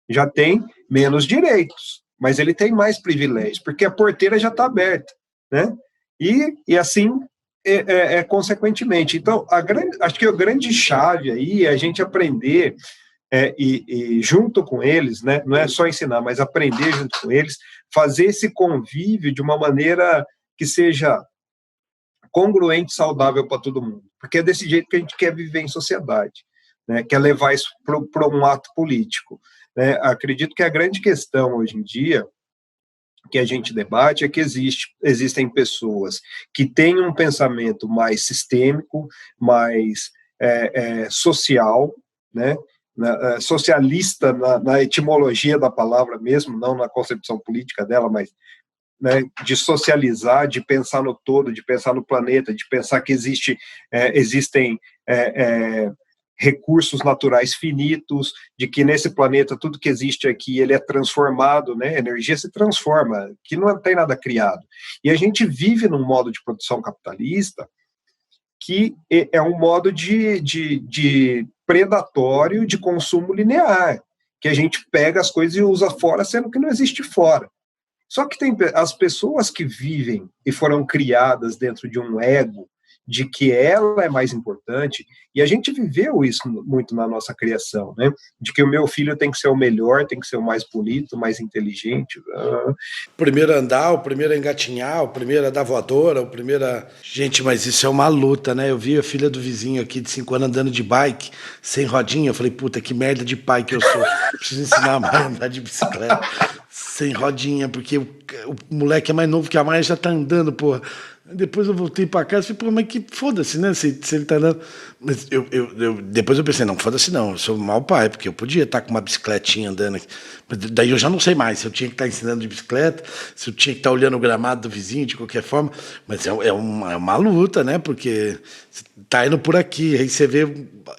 já tem menos direitos, mas ele tem mais privilégios, porque a porteira já está aberta, né? E assim, consequentemente. Então, acho que a grande chave aí é a gente aprender, e junto com eles, né? Não é só ensinar, mas aprender junto com eles, fazer esse convívio de uma maneira que seja congruente, saudável para todo mundo, porque é desse jeito que a gente quer viver em sociedade, né? Quer levar isso para um ato político, né? Acredito que a grande questão hoje em dia que a gente debate é que existem pessoas que têm um pensamento mais sistêmico, mais social, né? Socialista na etimologia da palavra mesmo, não na concepção política dela, mas, né, de socializar, de pensar no todo, de pensar no planeta, de pensar que existem recursos naturais finitos, de que nesse planeta tudo que existe aqui ele é transformado, né? A energia se transforma, que não tem nada criado. E a gente vive num modo de produção capitalista que é um modo de predatório de consumo linear, que a gente pega as coisas e usa fora, sendo que não existe fora. Só que tem as pessoas que vivem e foram criadas dentro de um ego de que ela é mais importante, e a gente viveu isso muito na nossa criação, né? De que o meu filho tem que ser o melhor, tem que ser o mais bonito, o mais inteligente. O primeiro a andar, o primeiro a engatinhar, o primeiro a dar voadora, o primeiro a... Gente, mas isso é uma luta, né? Eu vi a filha do vizinho aqui de 5 anos andando de bike, sem rodinha, eu falei, puta, que merda de pai que eu sou. Preciso ensinar a mãe a andar de bicicleta sem rodinha, porque o moleque é mais novo que a mãe, já tá andando, porra. Depois eu voltei pra casa e falei, pô, mas que foda-se, né? Se ele tá dando. Mas depois eu pensei, não, foda-se não, eu sou um mau pai, porque eu podia estar com uma bicicletinha andando aqui. Mas daí eu já não sei mais se eu tinha que estar ensinando de bicicleta, se eu tinha que estar olhando o gramado do vizinho, de qualquer forma. Mas é uma luta, né? Porque você tá indo por aqui, aí você vê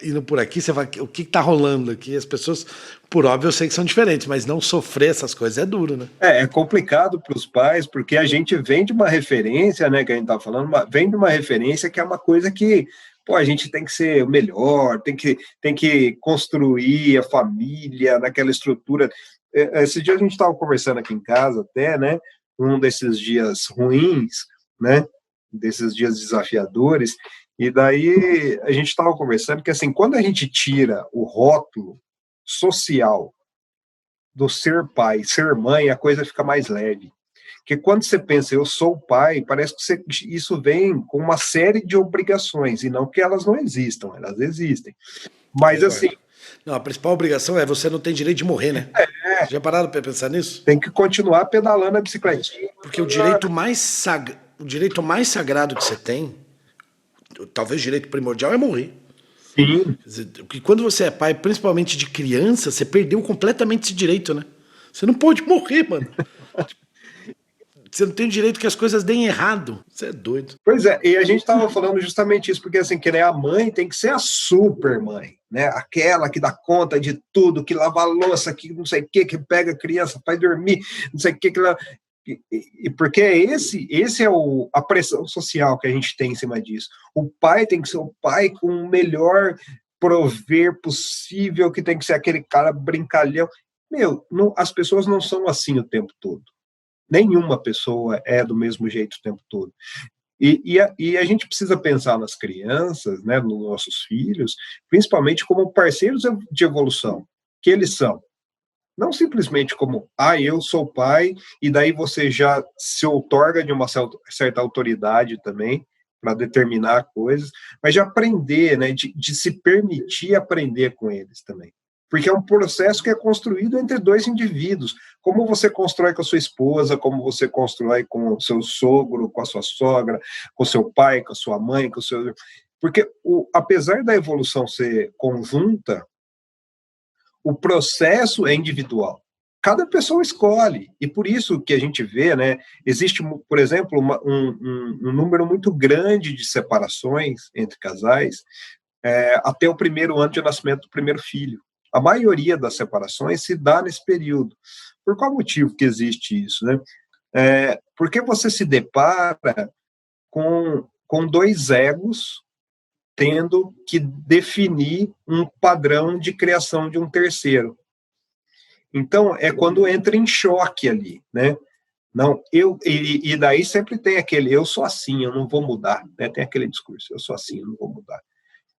indo por aqui, você vai, o que tá rolando aqui? As pessoas, por óbvio, eu sei que são diferentes, mas não sofrer essas coisas é duro, né? É complicado para os pais, porque a gente vem de uma referência, né, que a gente tá falando, vem de uma referência que é uma coisa que, pô, a gente tem que ser o melhor, tem que construir a família naquela estrutura. Esse dia a gente estava conversando aqui em casa até, né, um desses dias ruins, né, desses dias desafiadores, e daí a gente estava conversando que, assim, quando a gente tira o rótulo social do ser pai, ser mãe, a coisa fica mais leve. Porque quando você pensa, eu sou pai, parece que isso vem com uma série de obrigações, e não que elas não existam, elas existem. Mas, assim... Não, a principal obrigação é você não tem direito de morrer, né? Já pararam para pensar nisso? Tem que continuar pedalando a bicicletinha. Porque o direito mais sagrado que você tem, talvez o direito primordial, é morrer. Sim. Porque quando você é pai, principalmente de criança, você perdeu completamente esse direito, né? Você não pode morrer, mano. Você não tem o direito que as coisas deem errado. Você é doido. Pois é, e a gente estava falando justamente isso, porque assim, que né, a mãe tem que ser a super mãe, né? Aquela que dá conta de tudo, que lava a louça, que não sei o que pega a criança, faz dormir, não sei o que ela... E porque esse é a pressão social que a gente tem em cima disso. O pai tem que ser o pai com o melhor prover possível, que tem que ser aquele cara brincalhão. Meu, as pessoas não são assim o tempo todo. Nenhuma pessoa é do mesmo jeito o tempo todo. E a gente precisa pensar nas crianças, né, nos nossos filhos, principalmente como parceiros de evolução, que eles são. Não simplesmente como, eu sou pai, e daí você já se outorga de uma certa autoridade também, para determinar coisas, mas de aprender, né, de se permitir aprender com eles também. Porque é um processo que é construído entre dois indivíduos. Como você constrói com a sua esposa, como você constrói com o seu sogro, com a sua sogra, com o seu pai, com a sua mãe, com o seu... Porque, apesar da evolução ser conjunta, o processo é individual. Cada pessoa escolhe, e por isso que a gente vê, né, existe, por exemplo, um número muito grande de separações entre casais até o primeiro ano de nascimento do primeiro filho. A maioria das separações se dá nesse período. Por qual motivo que existe isso, né? Porque você se depara com dois egos tendo que definir um padrão de criação de um terceiro. Então, é quando entra em choque ali, né? Não, e daí sempre tem aquele, eu sou assim, eu não vou mudar, né? Tem aquele discurso, eu sou assim, eu não vou mudar.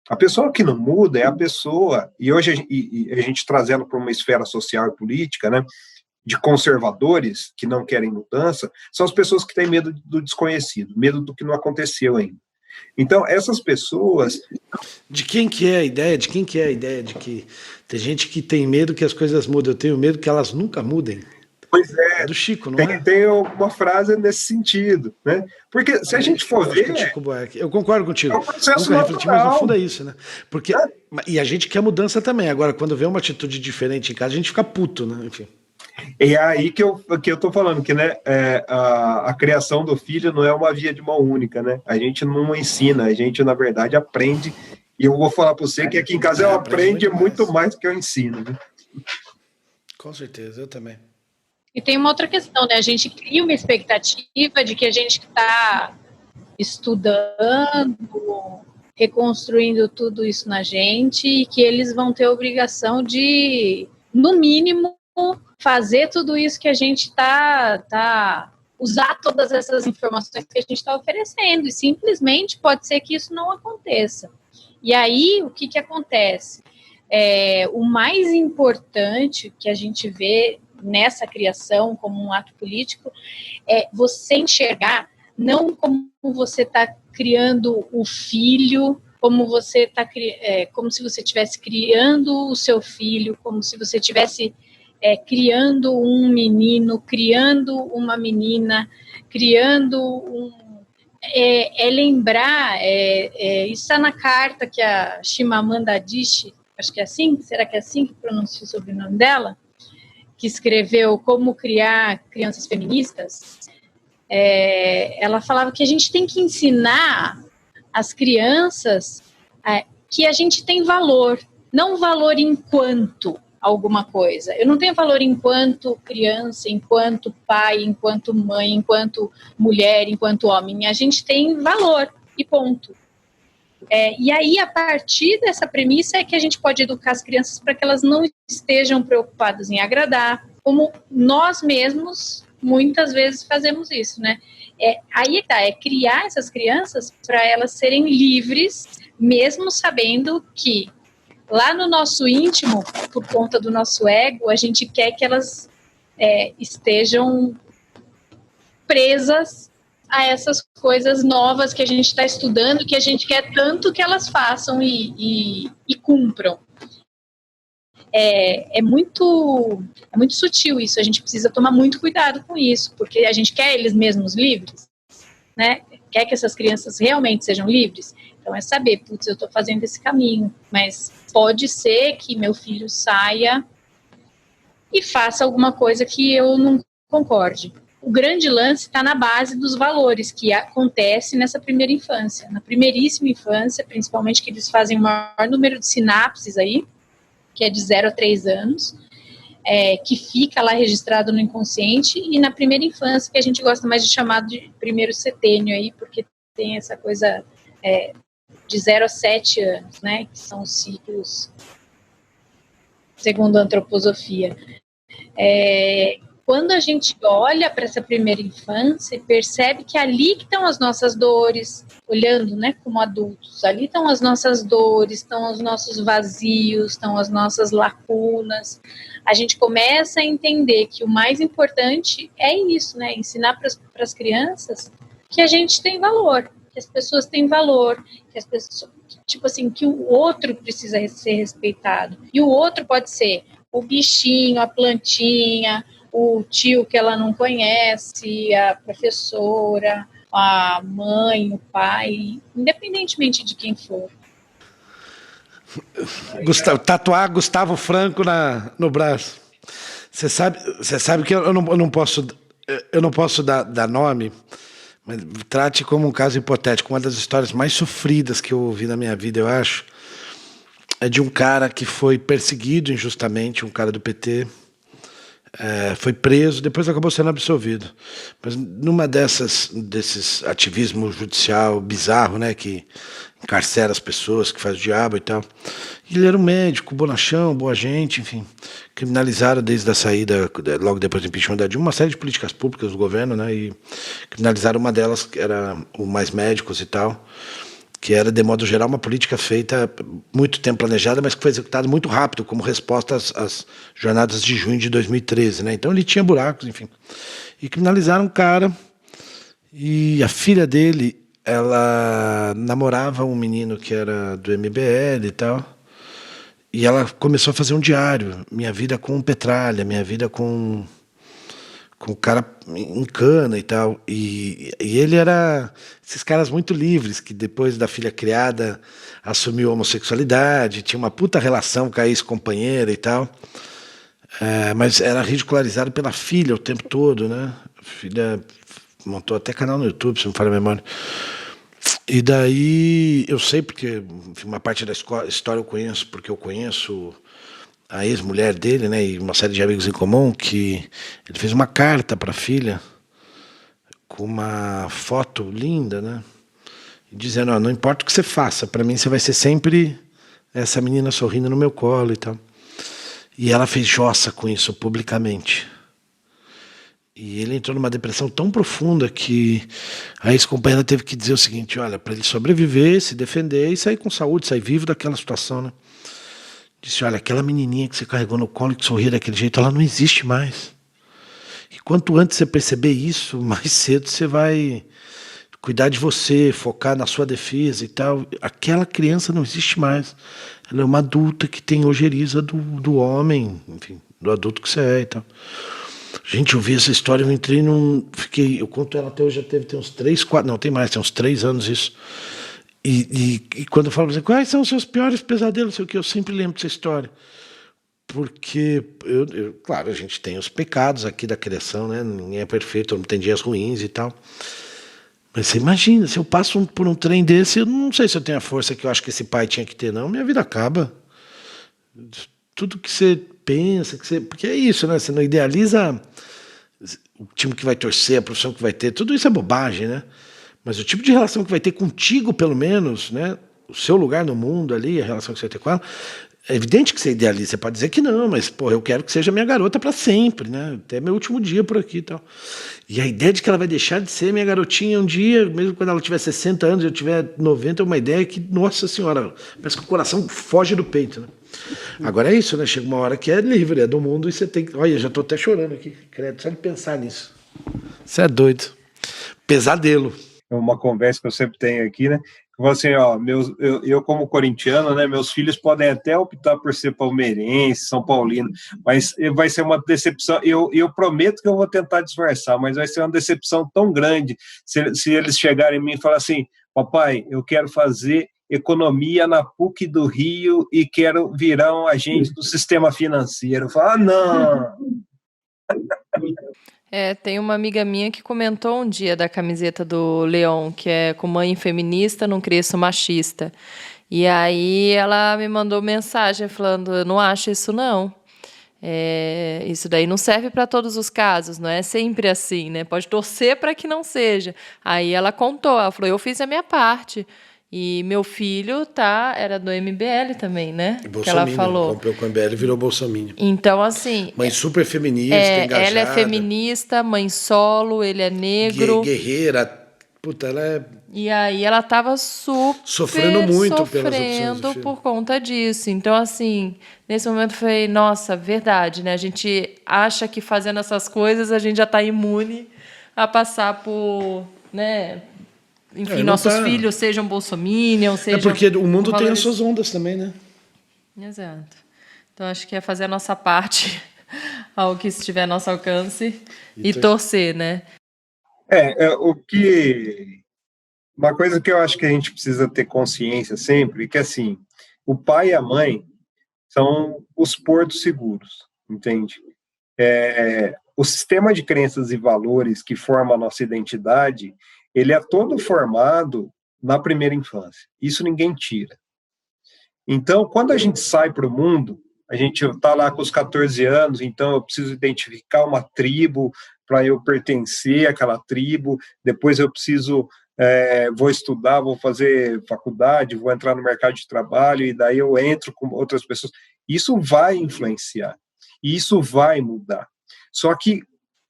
A pessoa que não muda é a pessoa, e hoje a gente trazendo para uma esfera social e política, né? De conservadores que não querem mudança, são as pessoas que têm medo do desconhecido, medo do que não aconteceu ainda. Então, essas pessoas... De quem que é a ideia? De quem que é a ideia de que tem gente que tem medo que as coisas mudem? Eu tenho medo que elas nunca mudem. Pois é. É do Chico, não é? Tem uma frase nesse sentido, né? Porque se a gente for ver... Eu concordo contigo. É um processo nunca refleti, mas no natural. fundo é isso, né? Porque, e a gente quer mudança também. Agora, quando vê uma atitude diferente em casa, a gente fica puto, né? Enfim. E é aí que eu tô falando, que né, a criação do filho não é uma via de mão única, né? A gente não ensina, a gente, na verdade, aprende. E eu vou falar para você que aqui em casa eu aprendo muito mais do que eu ensino. Né? Com certeza, eu também. E tem uma outra questão, né? A gente cria uma expectativa de que a gente está estudando, reconstruindo tudo isso na gente e que eles vão ter a obrigação de, no mínimo, fazer tudo isso que a gente usar todas essas informações que a gente está oferecendo, e simplesmente pode ser que isso não aconteça. E aí, o que acontece? O mais importante que a gente vê nessa criação como um ato político é você enxergar não como você está criando o filho, como você está como se você estivesse criando o seu filho, como se você estivesse criando um menino, criando uma menina, criando lembrar, isso está na carta que a Chimamanda Adichie, acho que é assim, será que é assim que pronuncia o sobrenome dela? Que escreveu Como Criar Crianças Feministas. Ela falava que a gente tem que ensinar as crianças que a gente tem valor, não valor enquanto alguma coisa. Eu não tenho valor enquanto criança, enquanto pai, enquanto mãe, enquanto mulher, enquanto homem. A gente tem valor e ponto. E aí, a partir dessa premissa é que a gente pode educar as crianças para que elas não estejam preocupadas em agradar, como nós mesmos muitas vezes fazemos isso, né? Aí é criar essas crianças para elas serem livres, mesmo sabendo que lá no nosso íntimo, por conta do nosso ego, a gente quer que elas estejam presas a essas coisas novas que a gente está estudando, que a gente quer tanto que elas façam e cumpram. É muito sutil isso, a gente precisa tomar muito cuidado com isso, porque a gente quer eles mesmos livres, né? Quer que essas crianças realmente sejam livres. Então é saber, putz, eu estou fazendo esse caminho, mas pode ser que meu filho saia e faça alguma coisa que eu não concorde. O grande lance está na base dos valores que acontece nessa primeira infância. Na primeiríssima infância, principalmente, que eles fazem o maior número de sinapses aí, que é de 0 a 3 anos, que fica lá registrado no inconsciente, e na primeira infância, que a gente gosta mais de chamar de primeiro setênio aí, porque tem essa coisa de 0 a 7 anos, né, que são os ciclos, segundo a antroposofia. Quando a gente olha para essa primeira infância e percebe que ali que estão as nossas dores, olhando, né, como adultos, ali estão as nossas dores, estão os nossos vazios, estão as nossas lacunas, a gente começa a entender que o mais importante é isso, né, ensinar para as crianças que a gente tem valor, que as pessoas têm valor, que as pessoas, tipo assim, que o outro precisa ser respeitado. E o outro pode ser o bichinho, a plantinha, o tio que ela não conhece, a professora, a mãe, o pai, independentemente de quem for. Tatuar Gustavo Franco no braço. Você sabe que eu não posso dar nome, mas trate como um caso hipotético. Uma das histórias mais sofridas que eu ouvi na minha vida, eu acho, é de um cara que foi perseguido injustamente, um cara do PT, foi preso, depois acabou sendo absolvido. Mas numa desses ativismo judicial bizarro, né, que encarcera as pessoas, que faz o diabo e tal. E ele era um médico, bonachão, boa gente, enfim. Criminalizaram desde a saída, logo depois do impeachment da Dilma, uma série de políticas públicas do governo, né, e criminalizaram uma delas, que era o Mais Médicos e tal, que era, de modo geral, uma política feita muito tempo planejada, mas que foi executada muito rápido, como resposta às jornadas de junho de 2013. Né? Então ele tinha buracos, enfim. E criminalizaram o cara, e a filha dele, ela namorava um menino que era do MBL e tal, e ela começou a fazer um diário, minha vida com o Petralha, minha vida com o cara em cana e tal. E ele era esses caras muito livres, que depois da filha criada assumiu a homossexualidade, tinha uma puta relação com a ex-companheira e tal. Mas era ridicularizado pela filha o tempo todo, né? A filha montou até canal no YouTube, se não me falha a memória. E daí eu sei porque, enfim, uma parte da história eu conheço, porque eu conheço a ex-mulher dele, né, e uma série de amigos em comum, que ele fez uma carta para a filha com uma foto linda, né, dizendo, não importa o que você faça, para mim você vai ser sempre essa menina sorrindo no meu colo e tal. E ela fez jossa com isso publicamente. E ele entrou numa depressão tão profunda que a ex-companheira teve que dizer o seguinte, olha, para ele sobreviver, se defender e sair com saúde, sair vivo daquela situação, né? Disse, olha, aquela menininha que você carregou no colo e que sorria daquele jeito, ela não existe mais. E quanto antes você perceber isso, mais cedo você vai cuidar de você, focar na sua defesa e tal. Aquela criança não existe mais. Ela é uma adulta que tem ojeriza do homem, enfim, do adulto que você é e tal. Gente, eu vi essa história, eu entrei eu conto ela até hoje, já tem uns 3, 4, não, tem mais, tem uns 3 anos isso. E quando eu falo pra você, quais são os seus piores pesadelos, sei o que, eu sempre lembro dessa história. Porque, claro, a gente tem os pecados aqui da criação, né? Ninguém é perfeito, todo mundo tem dias ruins e tal. Mas você imagina, se eu passo por um trem desse, eu não sei se eu tenho a força que eu acho que esse pai tinha que ter, não. Minha vida acaba. Tudo que você pensa, porque é isso, né? Você não idealiza o time que vai torcer, a profissão que vai ter, tudo isso é bobagem, né? Mas o tipo de relação que vai ter contigo, pelo menos, né? O seu lugar no mundo ali, a relação que você vai ter com ela, é evidente que você idealiza. Você pode dizer que não, mas, pô, eu quero que seja minha garota para sempre, né? Até meu último dia por aqui e tal. E a ideia de que ela vai deixar de ser minha garotinha um dia, mesmo quando ela tiver 60 anos, eu tiver 90, é uma ideia que, nossa senhora, parece que o coração foge do peito, né? Agora é isso, né? Chega uma hora que é livre, é do mundo e você tem que... Olha, já tô até chorando aqui, credo, só de pensar nisso. Você é doido. Pesadelo. É uma conversa que eu sempre tenho aqui, né? Eu falo assim, ó, eu como corintiano, né? Meus filhos podem até optar por ser palmeirense, São Paulino, mas vai ser uma decepção. Eu prometo que eu vou tentar disfarçar, mas vai ser uma decepção tão grande se eles chegarem em mim e falarem assim, papai, eu quero fazer economia na PUC do Rio e quero virar um agente do sistema financeiro. Eu falo, não! Tem uma amiga minha que comentou um dia da camiseta do Leon, que é com mãe feminista num cresço machista. E aí ela me mandou mensagem falando, eu não acho isso não. Isso daí não serve para todos os casos, não é sempre assim, né? Pode torcer para que não seja. Aí ela contou, ela falou, eu fiz a minha parte. E meu filho era do MBL também, né? Que ela falou. Rompeu com o MBL e virou bolsominion. Então, assim... Mãe super feminista, engajada. Ela é feminista, mãe solo, ele é negro. Guerreira. Puta, ela é... E aí ela tava sofrendo muito pelas opções do filho. Por conta disso. Então, assim, nesse momento foi, nossa, verdade, né? A gente acha que fazendo essas coisas a gente já tá imune a passar por, né... enfim, nossos filhos sejam bolsominion, sejam... É porque o mundo tem as valores... suas ondas também, né? Exato. Então, acho que é fazer a nossa parte ao que estiver a nosso alcance e torcer, né? Uma coisa que eu acho que a gente precisa ter consciência sempre é que, assim, o pai e a mãe são os portos seguros, entende? O sistema de crenças e valores que forma a nossa identidade, ele é todo formado na primeira infância. Isso ninguém tira. Então, quando a gente sai para o mundo, a gente está lá com os 14 anos, então eu preciso identificar uma tribo para eu pertencer àquela tribo, depois eu preciso, vou estudar, vou fazer faculdade, vou entrar no mercado de trabalho, e daí eu entro com outras pessoas. Isso vai influenciar, e isso vai mudar. Só que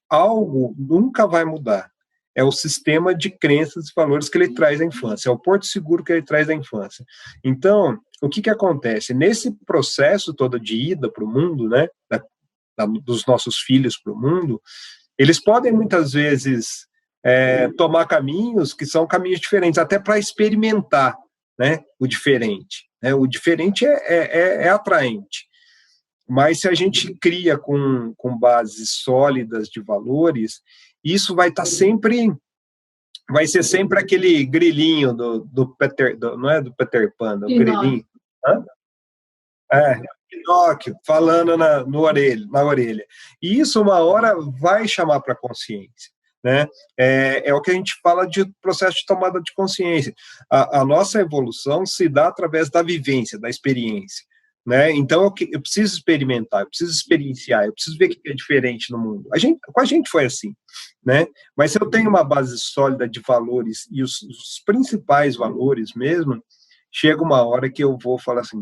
algo nunca vai mudar. É o sistema de crenças e valores que ele traz da infância, é o porto seguro que ele traz da infância. Então, o que acontece? Nesse processo todo de ida para o mundo, né, dos nossos filhos para o mundo, eles podem muitas vezes tomar caminhos que são caminhos diferentes, até para experimentar, né, o diferente. Né? O diferente é atraente. Mas se a gente cria com bases sólidas de valores, isso vai estar sempre, vai ser sempre aquele grilinho do Peter, não é do Peter Pan, do grilinho. Pinóquio, falando na orelha. E isso uma hora vai chamar para a consciência. Né? É o que a gente fala de processo de tomada de consciência. A nossa evolução se dá através da vivência, da experiência. Né? Então, eu preciso experimentar, eu preciso experienciar, eu preciso ver o que é diferente no mundo. Com a gente foi assim, né? Mas se eu tenho uma base sólida de valores, e os principais valores mesmo, chega uma hora que eu vou falar assim,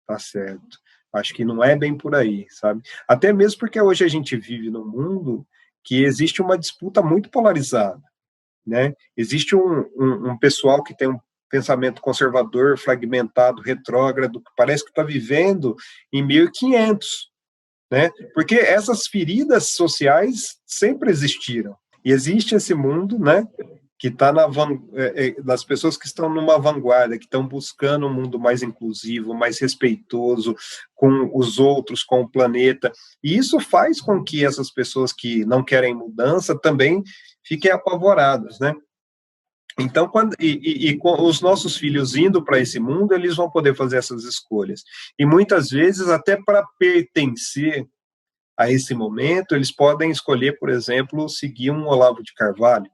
tá certo, acho que não é bem por aí, sabe? Até mesmo porque hoje a gente vive num mundo que existe uma disputa muito polarizada, né? Existe um pessoal que tem um pensamento conservador, fragmentado, retrógrado, que parece que está vivendo em 1500, né? Porque essas feridas sociais sempre existiram. E existe esse mundo, né, que está das pessoas que estão numa vanguarda, que estão buscando um mundo mais inclusivo, mais respeitoso com os outros, com o planeta. E isso faz com que essas pessoas que não querem mudança também fiquem apavoradas, né? Então, com os nossos filhos indo para esse mundo, eles vão poder fazer essas escolhas. E muitas vezes, até para pertencer a esse momento, eles podem escolher, por exemplo, seguir um Olavo de Carvalho,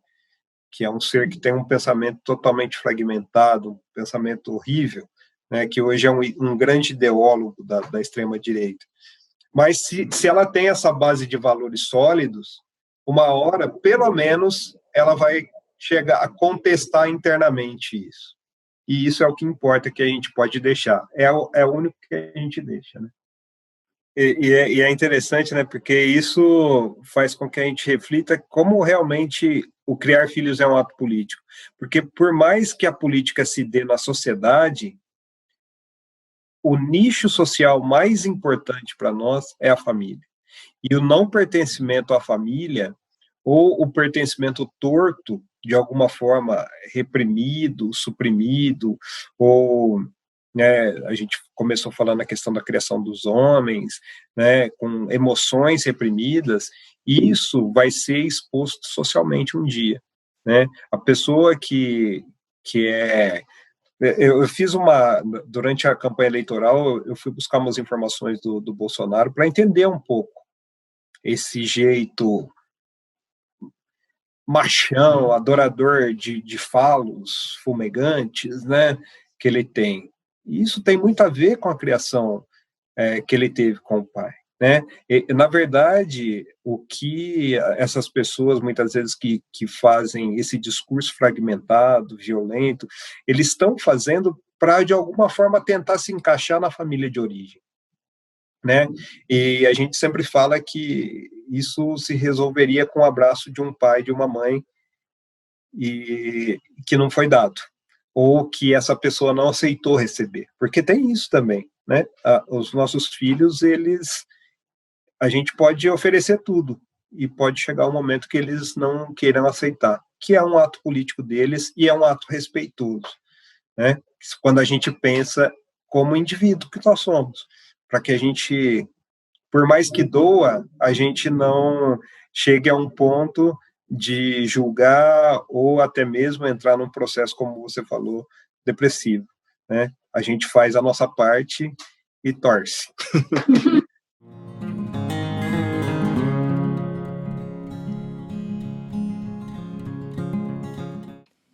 que é um ser que tem um pensamento totalmente fragmentado, um pensamento horrível, né, que hoje é um grande ideólogo da extrema-direita. Mas se ela tem essa base de valores sólidos, uma hora, pelo menos, ela vai chegar a contestar internamente isso. E isso é o que importa, que a gente pode deixar. É o único que a gente deixa, né? E é interessante, né? Porque isso faz com que a gente reflita como realmente o criar filhos é um ato político. Porque por mais que a política se dê na sociedade, o nicho social mais importante para nós é a família. E o não pertencimento à família, ou o pertencimento torto, de alguma forma reprimido, suprimido, ou, né, a gente começou falando a questão da criação dos homens, né, com emoções reprimidas, isso vai ser exposto socialmente um dia, né? A pessoa que é... Eu fiz durante a campanha eleitoral, eu fui buscar umas informações do Bolsonaro para entender um pouco esse jeito machão, adorador de falos fumegantes, né, que ele tem. E isso tem muito a ver com a criação que ele teve com o pai, né? E, na verdade, o que essas pessoas, muitas vezes, que fazem esse discurso fragmentado, violento, eles estão fazendo para, de alguma forma, tentar se encaixar na família de origem, né? E a gente sempre fala que isso se resolveria com o abraço de um pai, de uma mãe, e que não foi dado, ou que essa pessoa não aceitou receber, porque tem isso também, né? Os nossos filhos, a gente pode oferecer tudo, e pode chegar um momento que eles não queiram aceitar, que é um ato político deles e é um ato respeitoso, né? Quando a gente pensa como indivíduo que nós somos, para que a gente, por mais que doa, a gente não chegue a um ponto de julgar ou até mesmo entrar num processo, como você falou, depressivo, né? A gente faz a nossa parte e torce.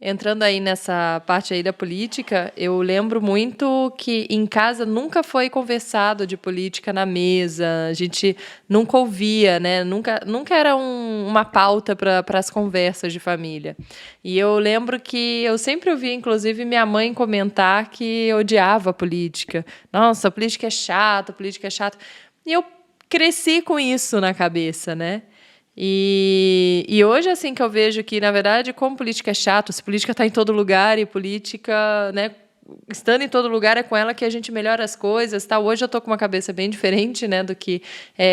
Entrando aí nessa parte aí da política, eu lembro muito que em casa nunca foi conversado de política na mesa, a gente nunca ouvia, né? Nunca era uma pauta para as conversas de família. E eu lembro que eu sempre ouvia, inclusive, minha mãe comentar que odiava a política. Nossa, a política é chata, a política é chata. E eu cresci com isso na cabeça, né? E hoje, assim, que eu vejo que, na verdade, como política é chato, se política está em todo lugar e política, né, estando em todo lugar é com ela que a gente melhora as coisas, tá? Hoje eu estou com uma cabeça bem diferente, né, do que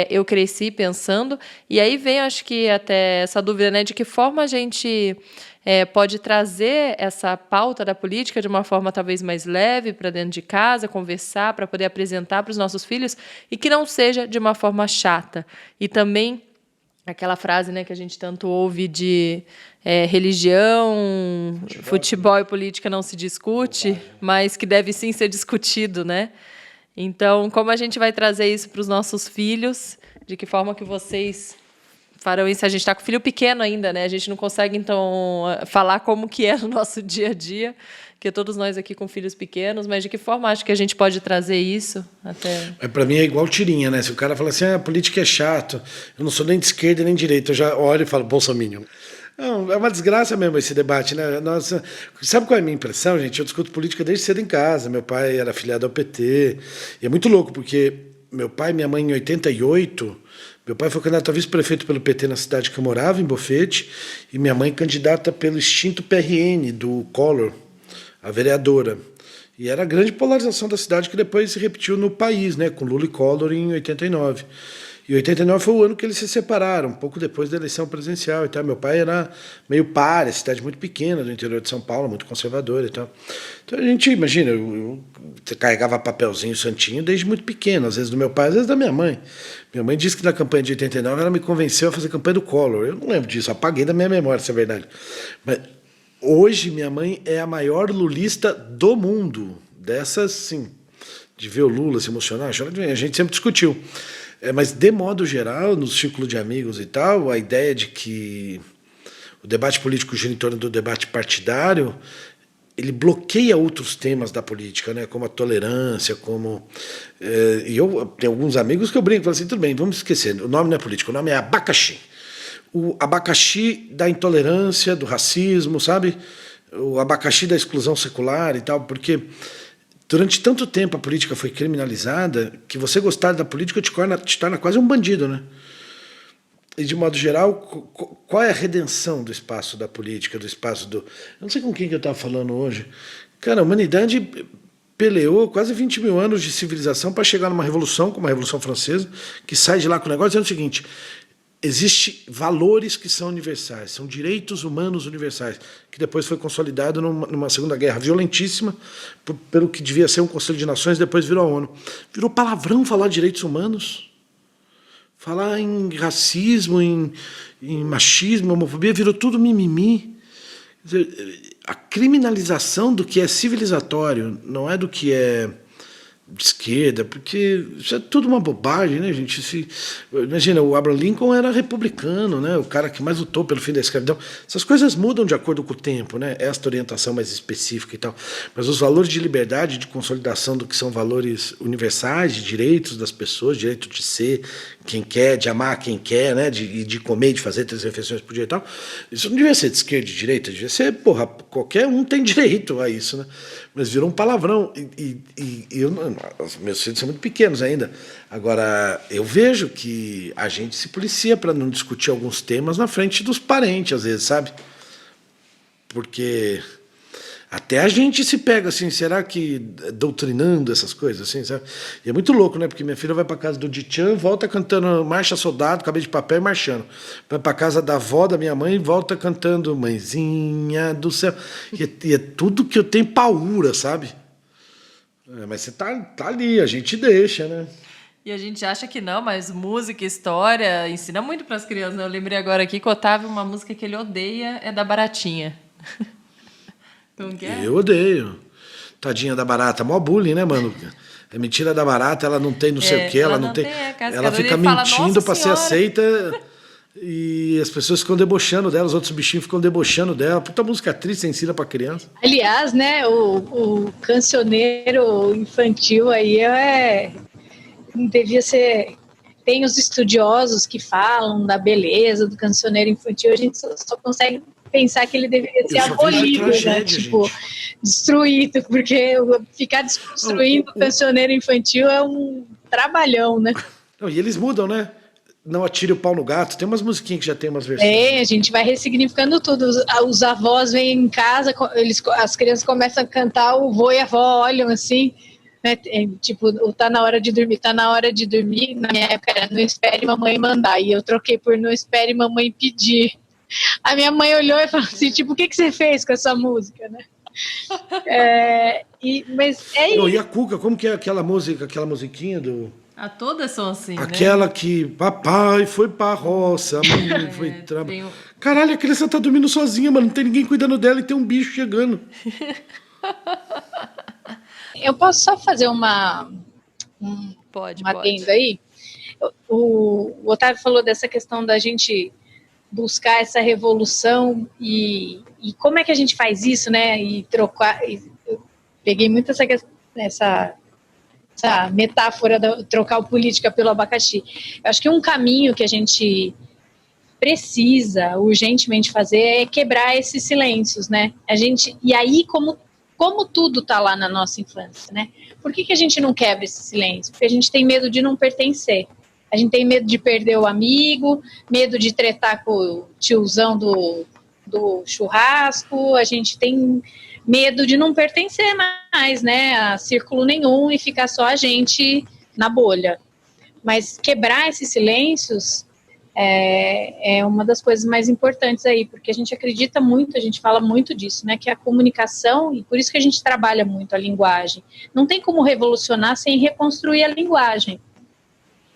eu cresci pensando. E aí vem, acho que, até essa dúvida, né, de que forma a gente pode trazer essa pauta da política de uma forma talvez mais leve para dentro de casa, conversar, para poder apresentar para os nossos filhos e que não seja de uma forma chata. E também aquela frase, né, que a gente tanto ouve de religião, futebol e política não se discute, mas que deve sim ser discutido, né? Então, como a gente vai trazer isso para os nossos filhos? De que forma que vocês farão isso? A gente está com filho pequeno ainda, né? A gente não consegue, então, falar como que é no nosso dia a dia, que todos nós aqui com filhos pequenos, mas de que forma acho que a gente pode trazer isso até... Para mim é igual tirinha, né? Se o cara fala assim, a política é chato, eu não sou nem de esquerda nem de direita, eu já olho e falo, bolsominion. Não, é uma desgraça mesmo esse debate, né? Nossa, sabe qual é a minha impressão, gente? Eu discuto política desde cedo em casa, meu pai era afiliado ao PT, e é muito louco, porque meu pai e minha mãe em 88... Meu pai foi candidato a vice-prefeito pelo PT na cidade que eu morava, em Bofete, e minha mãe candidata pelo extinto PRN do Collor, a vereadora. E era a grande polarização da cidade que depois se repetiu no país, né, com Lula e Collor em 89. E 89 foi o ano que eles se separaram, um pouco depois da eleição presidencial e tal. Meu pai era meio páreo, cidade muito pequena do interior de São Paulo, muito conservadora e tal. Então a gente, imagina, eu carregava papelzinho santinho desde muito pequeno, às vezes do meu pai, às vezes da minha mãe. Minha mãe disse que na campanha de 89 ela me convenceu a fazer campanha do Collor. Eu não lembro disso, apaguei da minha memória, se é verdade. Mas hoje minha mãe é a maior lulista do mundo. Dessas, sim, de ver o Lula se emocionar, a gente sempre discutiu. Mas, de modo geral, no círculo de amigos e tal, a ideia de que o debate político gira em torno do debate partidário, ele bloqueia outros temas da política, né, como a tolerância, como... E eu tenho alguns amigos que eu brinco, falo assim, tudo bem, vamos esquecer, o nome não é político, o nome é abacaxi. O abacaxi da intolerância, do racismo, sabe? O abacaxi da exclusão secular e tal, porque... Durante tanto tempo a política foi criminalizada que você gostar da política te torna quase um bandido, né? E, de modo geral, qual é a redenção do espaço da política, do espaço do... Eu não sei com quem que eu estava falando hoje. Cara, a humanidade peleou quase 20 mil anos de civilização para chegar numa revolução, como a Revolução Francesa, que sai de lá com o negócio dizendo o seguinte... Existem valores que são universais, são direitos humanos universais, que depois foi consolidado numa Segunda Guerra violentíssima, pelo que devia ser um Conselho de Nações, depois virou a ONU. Virou palavrão falar de direitos humanos, falar em racismo, em machismo, homofobia, virou tudo mimimi. Quer dizer, a criminalização do que é civilizatório, não é do que é de esquerda, porque isso é tudo uma bobagem, né, gente? Imagina, o Abraham Lincoln era republicano, né, o cara que mais lutou pelo fim da escravidão. Essas coisas mudam de acordo com o tempo, né, esta orientação mais específica e tal. Mas os valores de liberdade, de consolidação do que são valores universais, de direitos das pessoas, direito de ser quem quer, de amar quem quer, né, de comer, de fazer 3 refeições por dia e tal, isso não devia ser de esquerda e de direita, devia ser, porra, qualquer um tem direito a isso, né? Mas virou um palavrão. Os meus filhos são muito pequenos ainda. Agora, eu vejo que a gente se policia para não discutir alguns temas na frente dos parentes, às vezes, sabe? Porque Até a gente se pega assim, será que doutrinando essas coisas, assim, sabe? E é muito louco, né? Porque minha filha vai para casa do Dichan, volta cantando Marcha Soldado, Cabelo de Papel e marchando. Vai para casa da avó da minha mãe e volta cantando Mãezinha do Céu. E é tudo que eu tenho paura, sabe? Mas você tá ali, a gente deixa, né? E a gente acha que não, mas música, história, ensina muito para as crianças, né? Eu lembrei agora aqui que o Otávio, uma música que ele odeia é da Baratinha. Como que é? Eu odeio. Tadinha da barata, mó bullying, né, mano? É mentira da barata, ela não tem não sei o quê, ela não tem. Ela fica mentindo para ser aceita e as pessoas ficam debochando dela, os outros bichinhos ficam debochando dela. Puta música triste, você ensina pra criança. Aliás, né, o cancioneiro infantil aí devia ser. Tem os estudiosos que falam da beleza do cancioneiro infantil, a gente só consegue pensar que ele deveria ser abolido, né? Tipo, destruído, porque ficar desconstruindo o cancioneiro infantil é um trabalhão, né? Não, e eles mudam, né? Não atire o pau no gato. Tem umas musiquinhas que já tem umas versões. A gente vai ressignificando tudo. Os avós vêm em casa, as crianças começam a cantar, o vô e a avó olham assim, né? Tipo, tá na hora de dormir, tá na hora de dormir. Na minha época era não espere mamãe mandar, e eu troquei por não espere mamãe pedir. A minha mãe olhou e falou assim, tipo, o que você fez com essa música, né? Mas é isso. E a Cuca, como que é aquela música, aquela musiquinha do... Todas são assim, aquela, né? Que papai foi pra roça, a mãe foi trabalhar. Caralho, a criança tá dormindo sozinha, mano, não tem ninguém cuidando dela e tem um bicho chegando. Eu posso só fazer uma adendo aí? O Otávio falou dessa questão da gente buscar essa revolução e como é que a gente faz isso, né? E trocar. Eu peguei muito essa metáfora de trocar o política pelo abacaxi. Eu acho que um caminho que a gente precisa urgentemente fazer é quebrar esses silêncios, né? E aí, como tudo está lá na nossa infância, né? Por que a gente não quebra esse silêncio? Porque a gente tem medo de não pertencer. A gente tem medo de perder o amigo, medo de tretar com o tiozão do churrasco, a gente tem medo de não pertencer mais, né, a círculo nenhum e ficar só a gente na bolha. Mas quebrar esses silêncios é uma das coisas mais importantes aí, porque a gente acredita muito, a gente fala muito disso, né, que a comunicação, e por isso que a gente trabalha muito a linguagem, não tem como revolucionar sem reconstruir a linguagem.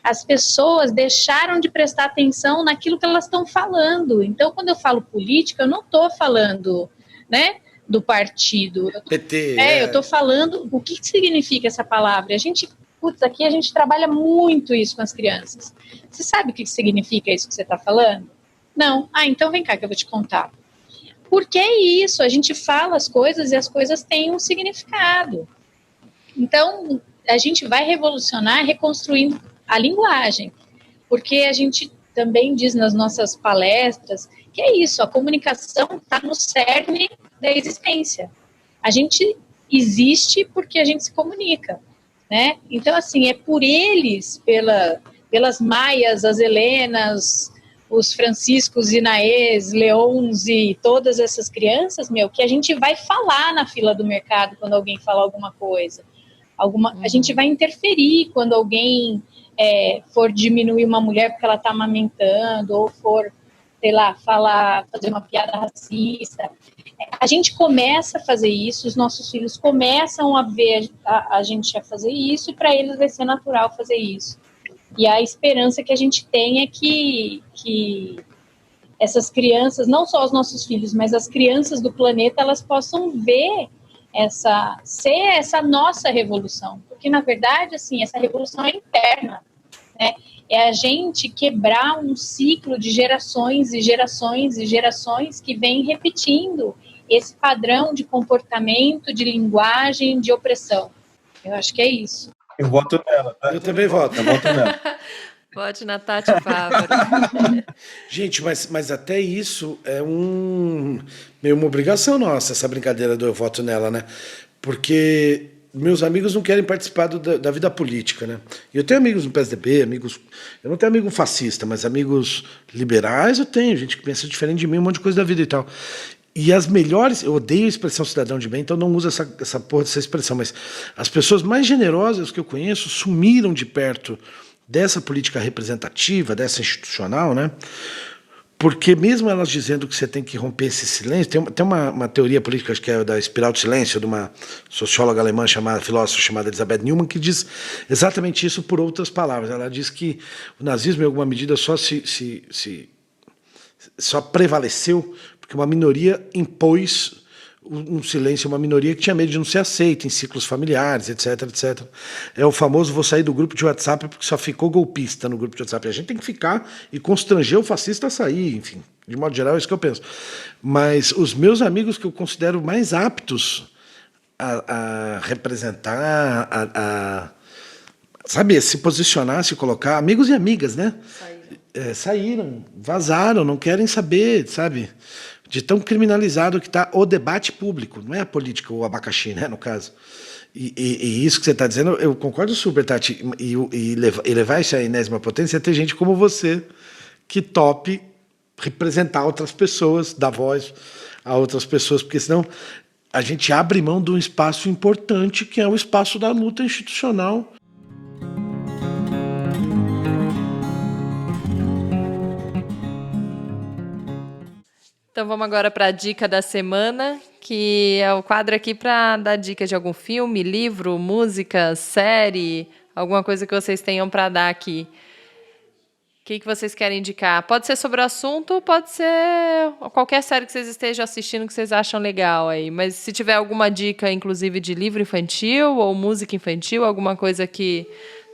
As pessoas deixaram de prestar atenção naquilo que elas estão falando. Então, quando eu falo política, eu não estou falando, né, do partido. Eu estou falando o que significa essa palavra. Aqui a gente trabalha muito isso com as crianças. Você sabe o que significa isso que você está falando? Não? Então vem cá que eu vou te contar. Porque é isso, a gente fala as coisas e as coisas têm um significado. Então, a gente vai revolucionar reconstruindo a linguagem, porque a gente também diz nas nossas palestras que é isso, a comunicação está no cerne da existência. A gente existe porque a gente se comunica, né? Então, assim, é por eles, pelas Maias, as Helenas, os Franciscos, Inaês, Leons e todas essas crianças, que a gente vai falar na fila do mercado quando alguém fala alguma coisa. A gente vai interferir quando alguém for diminuir uma mulher porque ela está amamentando, ou for, sei lá, fazer uma piada racista. A gente começa a fazer isso, os nossos filhos começam a ver a gente a fazer isso, e para eles vai ser natural fazer isso. E a esperança que a gente tem é que essas crianças, não só os nossos filhos, mas as crianças do planeta, elas possam ver ser essa nossa revolução. Porque, na verdade, assim, essa revolução é interna, né? É a gente quebrar um ciclo de gerações e gerações e gerações que vem repetindo esse padrão de comportamento, de linguagem, de opressão. Eu acho que é isso. Eu voto nela, tá? Eu também voto. Eu voto nela. Vote na Tati Fávaro. Gente, mas até isso é meio uma obrigação nossa, essa brincadeira do eu voto nela, né? Porque meus amigos não querem participar da vida política, né? E eu tenho amigos no PSDB, eu não tenho amigo fascista, mas amigos liberais eu tenho, gente que pensa diferente de mim, um monte de coisa da vida e tal. E as melhores, eu odeio a expressão cidadão de bem, então não uso essa porra dessa expressão, mas as pessoas mais generosas que eu conheço sumiram de perto dessa política representativa, dessa institucional, né? Porque mesmo elas dizendo que você tem que romper esse silêncio, tem uma teoria política, acho que é da espiral do silêncio, de uma socióloga alemã, filósofa chamada Elisabeth Neumann, que diz exatamente isso por outras palavras. Ela diz que o nazismo, em alguma medida, só prevaleceu porque uma minoria impôs um silêncio, uma minoria que tinha medo de não ser aceita em ciclos familiares, etc, etc. É o famoso vou sair do grupo de WhatsApp porque só ficou golpista no grupo de WhatsApp. A gente tem que ficar e constranger o fascista a sair, enfim. De modo geral, é isso que eu penso. Mas os meus amigos que eu considero mais aptos a representar, sabe, se posicionar, se colocar, amigos e amigas, né? Saíram, vazaram, não querem saber, sabe? De tão criminalizado que está o debate público, não é a política, o abacaxi, né, no caso. E isso que você está dizendo, eu concordo super, Tati, e levar isso à enésima potência é ter gente como você que tope representar outras pessoas, dar voz a outras pessoas, porque senão a gente abre mão de um espaço importante que é o espaço da luta institucional. Então vamos agora para a dica da semana, que é o quadro aqui para dar dica de algum filme, livro, música, série, alguma coisa que vocês tenham para dar aqui. O que vocês querem indicar? Pode ser sobre o assunto, pode ser qualquer série que vocês estejam assistindo que vocês acham legal aí. Mas se tiver alguma dica, inclusive de livro infantil ou música infantil, alguma coisa que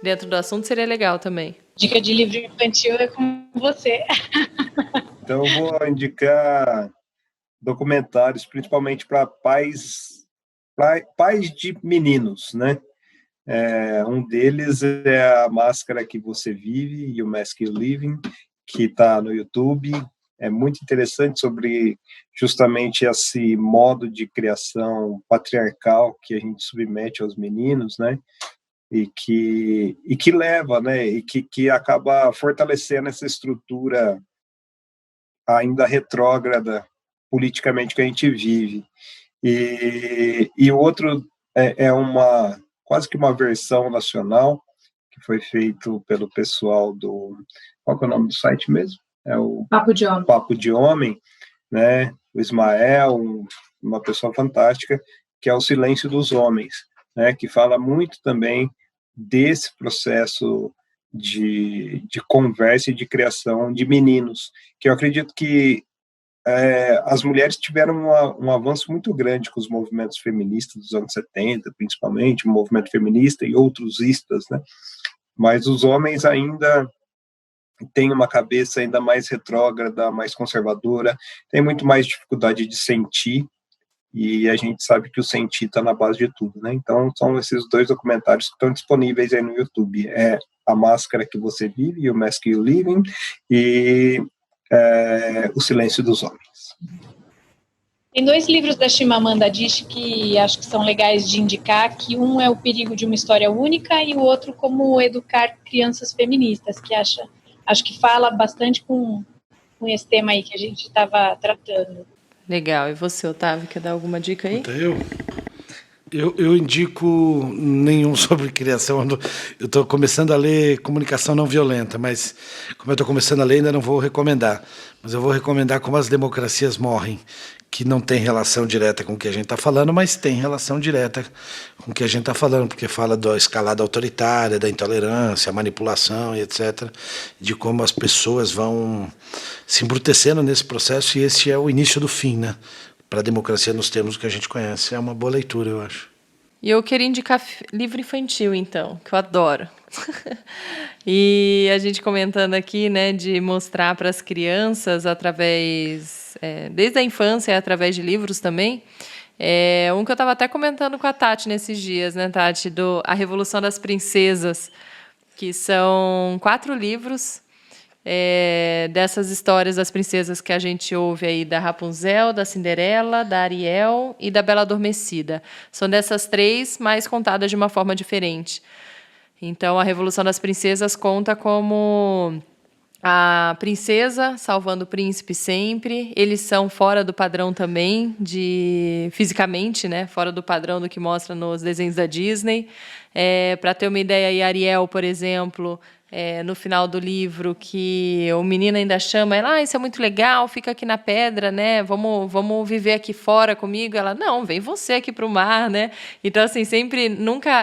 dentro do assunto seria legal também. Dica de livro infantil é com você. Então, eu vou indicar documentários, principalmente para pais de meninos, né? Um deles é A Máscara que Você Vive, You Mask You Living, que está no YouTube. É muito interessante sobre justamente esse modo de criação patriarcal que a gente submete aos meninos, né? E que leva, né? E que acaba fortalecendo essa estrutura ainda retrógrada politicamente que a gente vive. E o outro é quase que uma versão nacional que foi feito pelo pessoal do... Qual que é o nome do site mesmo? É o Papo de Homem. Papo de Homem, né? O Ismael, uma pessoa fantástica, que é O Silêncio dos Homens, né? Que fala muito também desse processo de conversa e de criação de meninos, que eu acredito que as mulheres tiveram um avanço muito grande com os movimentos feministas dos anos 70, principalmente, o movimento feminista e outros istas, né? Mas os homens ainda têm uma cabeça ainda mais retrógrada, mais conservadora, tem muito mais dificuldade de sentir, e a gente sabe que o sentir está na base de tudo, né? Então, são esses dois documentários que estão disponíveis aí no YouTube. A Máscara que Você Vive, You Mask You Living, e O Silêncio dos Homens. Tem 2 livros da Chimamanda Adichie que acho que são legais de indicar, que um é O Perigo de uma História Única e o outro Como Educar Crianças Feministas, que acho que fala bastante com esse tema aí que a gente estava tratando. Legal. E você, Otávio, quer dar alguma dica aí? Eu indico nenhum sobre criação. Eu estou começando a ler Comunicação Não Violenta, mas como eu estou começando a ler, ainda não vou recomendar. Mas eu vou recomendar Como as Democracias Morrem, que não tem relação direta com o que a gente está falando, mas tem relação direta com o que a gente está falando, porque fala da escalada autoritária, da intolerância, manipulação e etc., de como as pessoas vão se embrutecendo nesse processo, e esse é o início do fim, né? Para a democracia nos termos que a gente conhece. É uma boa leitura, eu acho. E eu queria indicar livro infantil, então, que eu adoro. E a gente comentando aqui, né, de mostrar para as crianças através, desde a infância, através de livros também. Um que eu estava até comentando com a Tati nesses dias, né, Tati, A Revolução das Princesas, que são 4 livros dessas histórias das princesas que a gente ouve aí, da Rapunzel, da Cinderela, da Ariel e da Bela Adormecida. São dessas 3, mas contadas de uma forma diferente. Então, a Revolução das Princesas conta como A princesa salvando o príncipe sempre. Eles são fora do padrão também, fisicamente, né? Fora do padrão do que mostra nos desenhos da Disney. Para ter uma ideia, Ariel, por exemplo, no final do livro, que o menino ainda chama ela, isso é muito legal, fica aqui na pedra, né? Vamos viver aqui fora comigo. Ela, não, vem você aqui para o mar, né? Então, assim,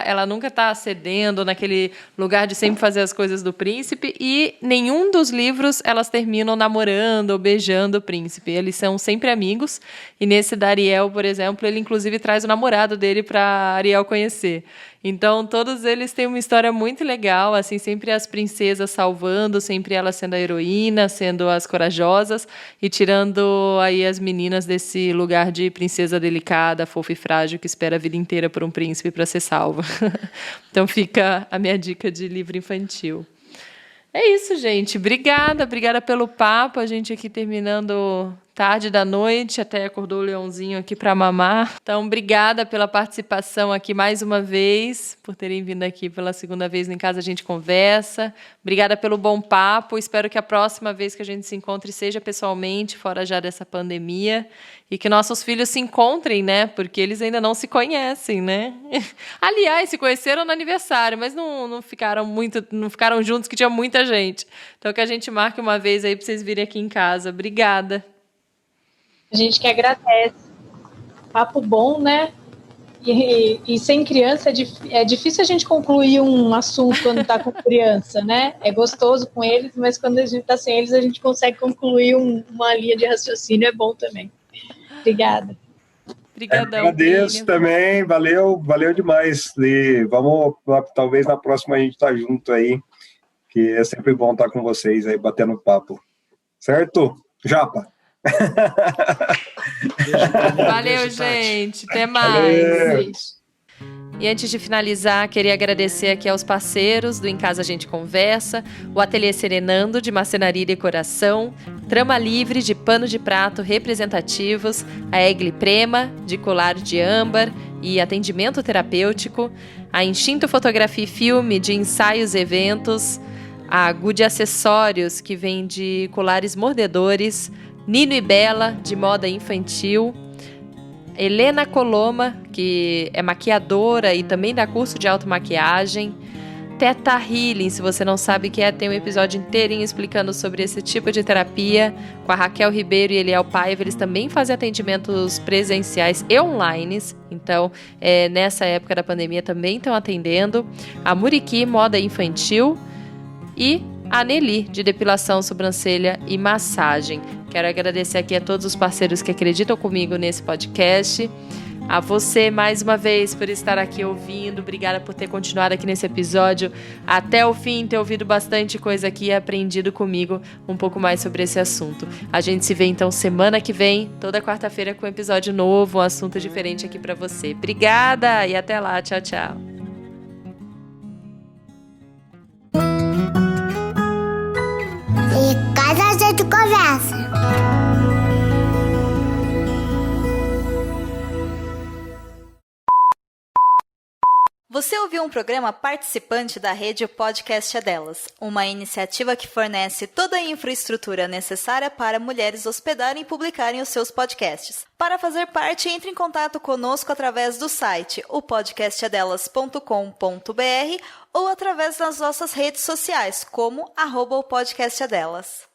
ela nunca está cedendo naquele lugar de sempre fazer as coisas do príncipe, e nenhum dos livros elas terminam namorando ou beijando o príncipe. Eles são sempre amigos, e nesse da Ariel, por exemplo, ele inclusive traz o namorado dele para Ariel conhecer. Então, todos eles têm uma história muito legal, assim, sempre as princesas salvando, sempre elas sendo a heroína, sendo as corajosas e tirando aí as meninas desse lugar de princesa delicada, fofa e frágil que espera a vida inteira por um príncipe para ser salva. Então, fica a minha dica de livro infantil. É isso, gente. Obrigada pelo papo. A gente aqui terminando tarde da noite, até acordou o Leãozinho aqui para mamar. Então, obrigada pela participação aqui mais uma vez, por terem vindo aqui pela segunda vez no Em Casa a Gente Conversa. Obrigada pelo bom papo. Espero que a próxima vez que a gente se encontre seja pessoalmente, fora já dessa pandemia, e que nossos filhos se encontrem, né? Porque eles ainda não se conhecem, né? Aliás, se conheceram no aniversário, mas não ficaram juntos, que tinha muita gente. Então, que a gente marque uma vez aí para vocês virem aqui em casa. Obrigada. A gente que agradece. Papo bom, né? E sem criança é difícil a gente concluir um assunto quando está com criança, né? É gostoso com eles, mas quando a gente está sem eles, a gente consegue concluir uma linha de raciocínio, é bom também. Obrigada. Obrigadão. Agradeço também, valeu demais. E vamos, talvez na próxima a gente tá junto aí, que é sempre bom estar com vocês aí, batendo papo. Certo? Japa. Valeu, gente. Até mais. E antes de finalizar, queria agradecer aqui aos parceiros do Em Casa a Gente Conversa, o Ateliê Serenando, de marcenaria e decoração, Trama Livre, de pano de prato representativos, a Egli Prema, de colar de âmbar e atendimento terapêutico, a Instinto Fotografia e Filme, de ensaios e eventos, a Good Acessórios, que vende colares mordedores, Nino e Bela, de moda infantil, Helena Coloma, que é maquiadora e também dá curso de automaquiagem, Teta Healing, se você não sabe o que é, tem um episódio inteirinho explicando sobre esse tipo de terapia, com a Raquel Ribeiro e Eliel Paiva. Eles também fazem atendimentos presenciais e online, então nessa época da pandemia também estão atendendo, a Muriqui, moda infantil, e a Nelly, de depilação, sobrancelha e massagem. Quero agradecer aqui a todos os parceiros que acreditam comigo nesse podcast. A você, mais uma vez, por estar aqui ouvindo. Obrigada por ter continuado aqui nesse episódio até o fim, ter ouvido bastante coisa aqui e aprendido comigo um pouco mais sobre esse assunto. A gente se vê, então, semana que vem, toda quarta-feira, com um episódio novo, um assunto diferente aqui para você. Obrigada e até lá. Tchau, tchau. Em Casa a Gente Conversa. Você ouviu um programa participante da rede Podcast é Delas, uma iniciativa que fornece toda a infraestrutura necessária para mulheres hospedarem e publicarem os seus podcasts. Para fazer parte, entre em contato conosco através do site opodcastadelas.com.br ou através das nossas redes sociais, como @opodcastadelas.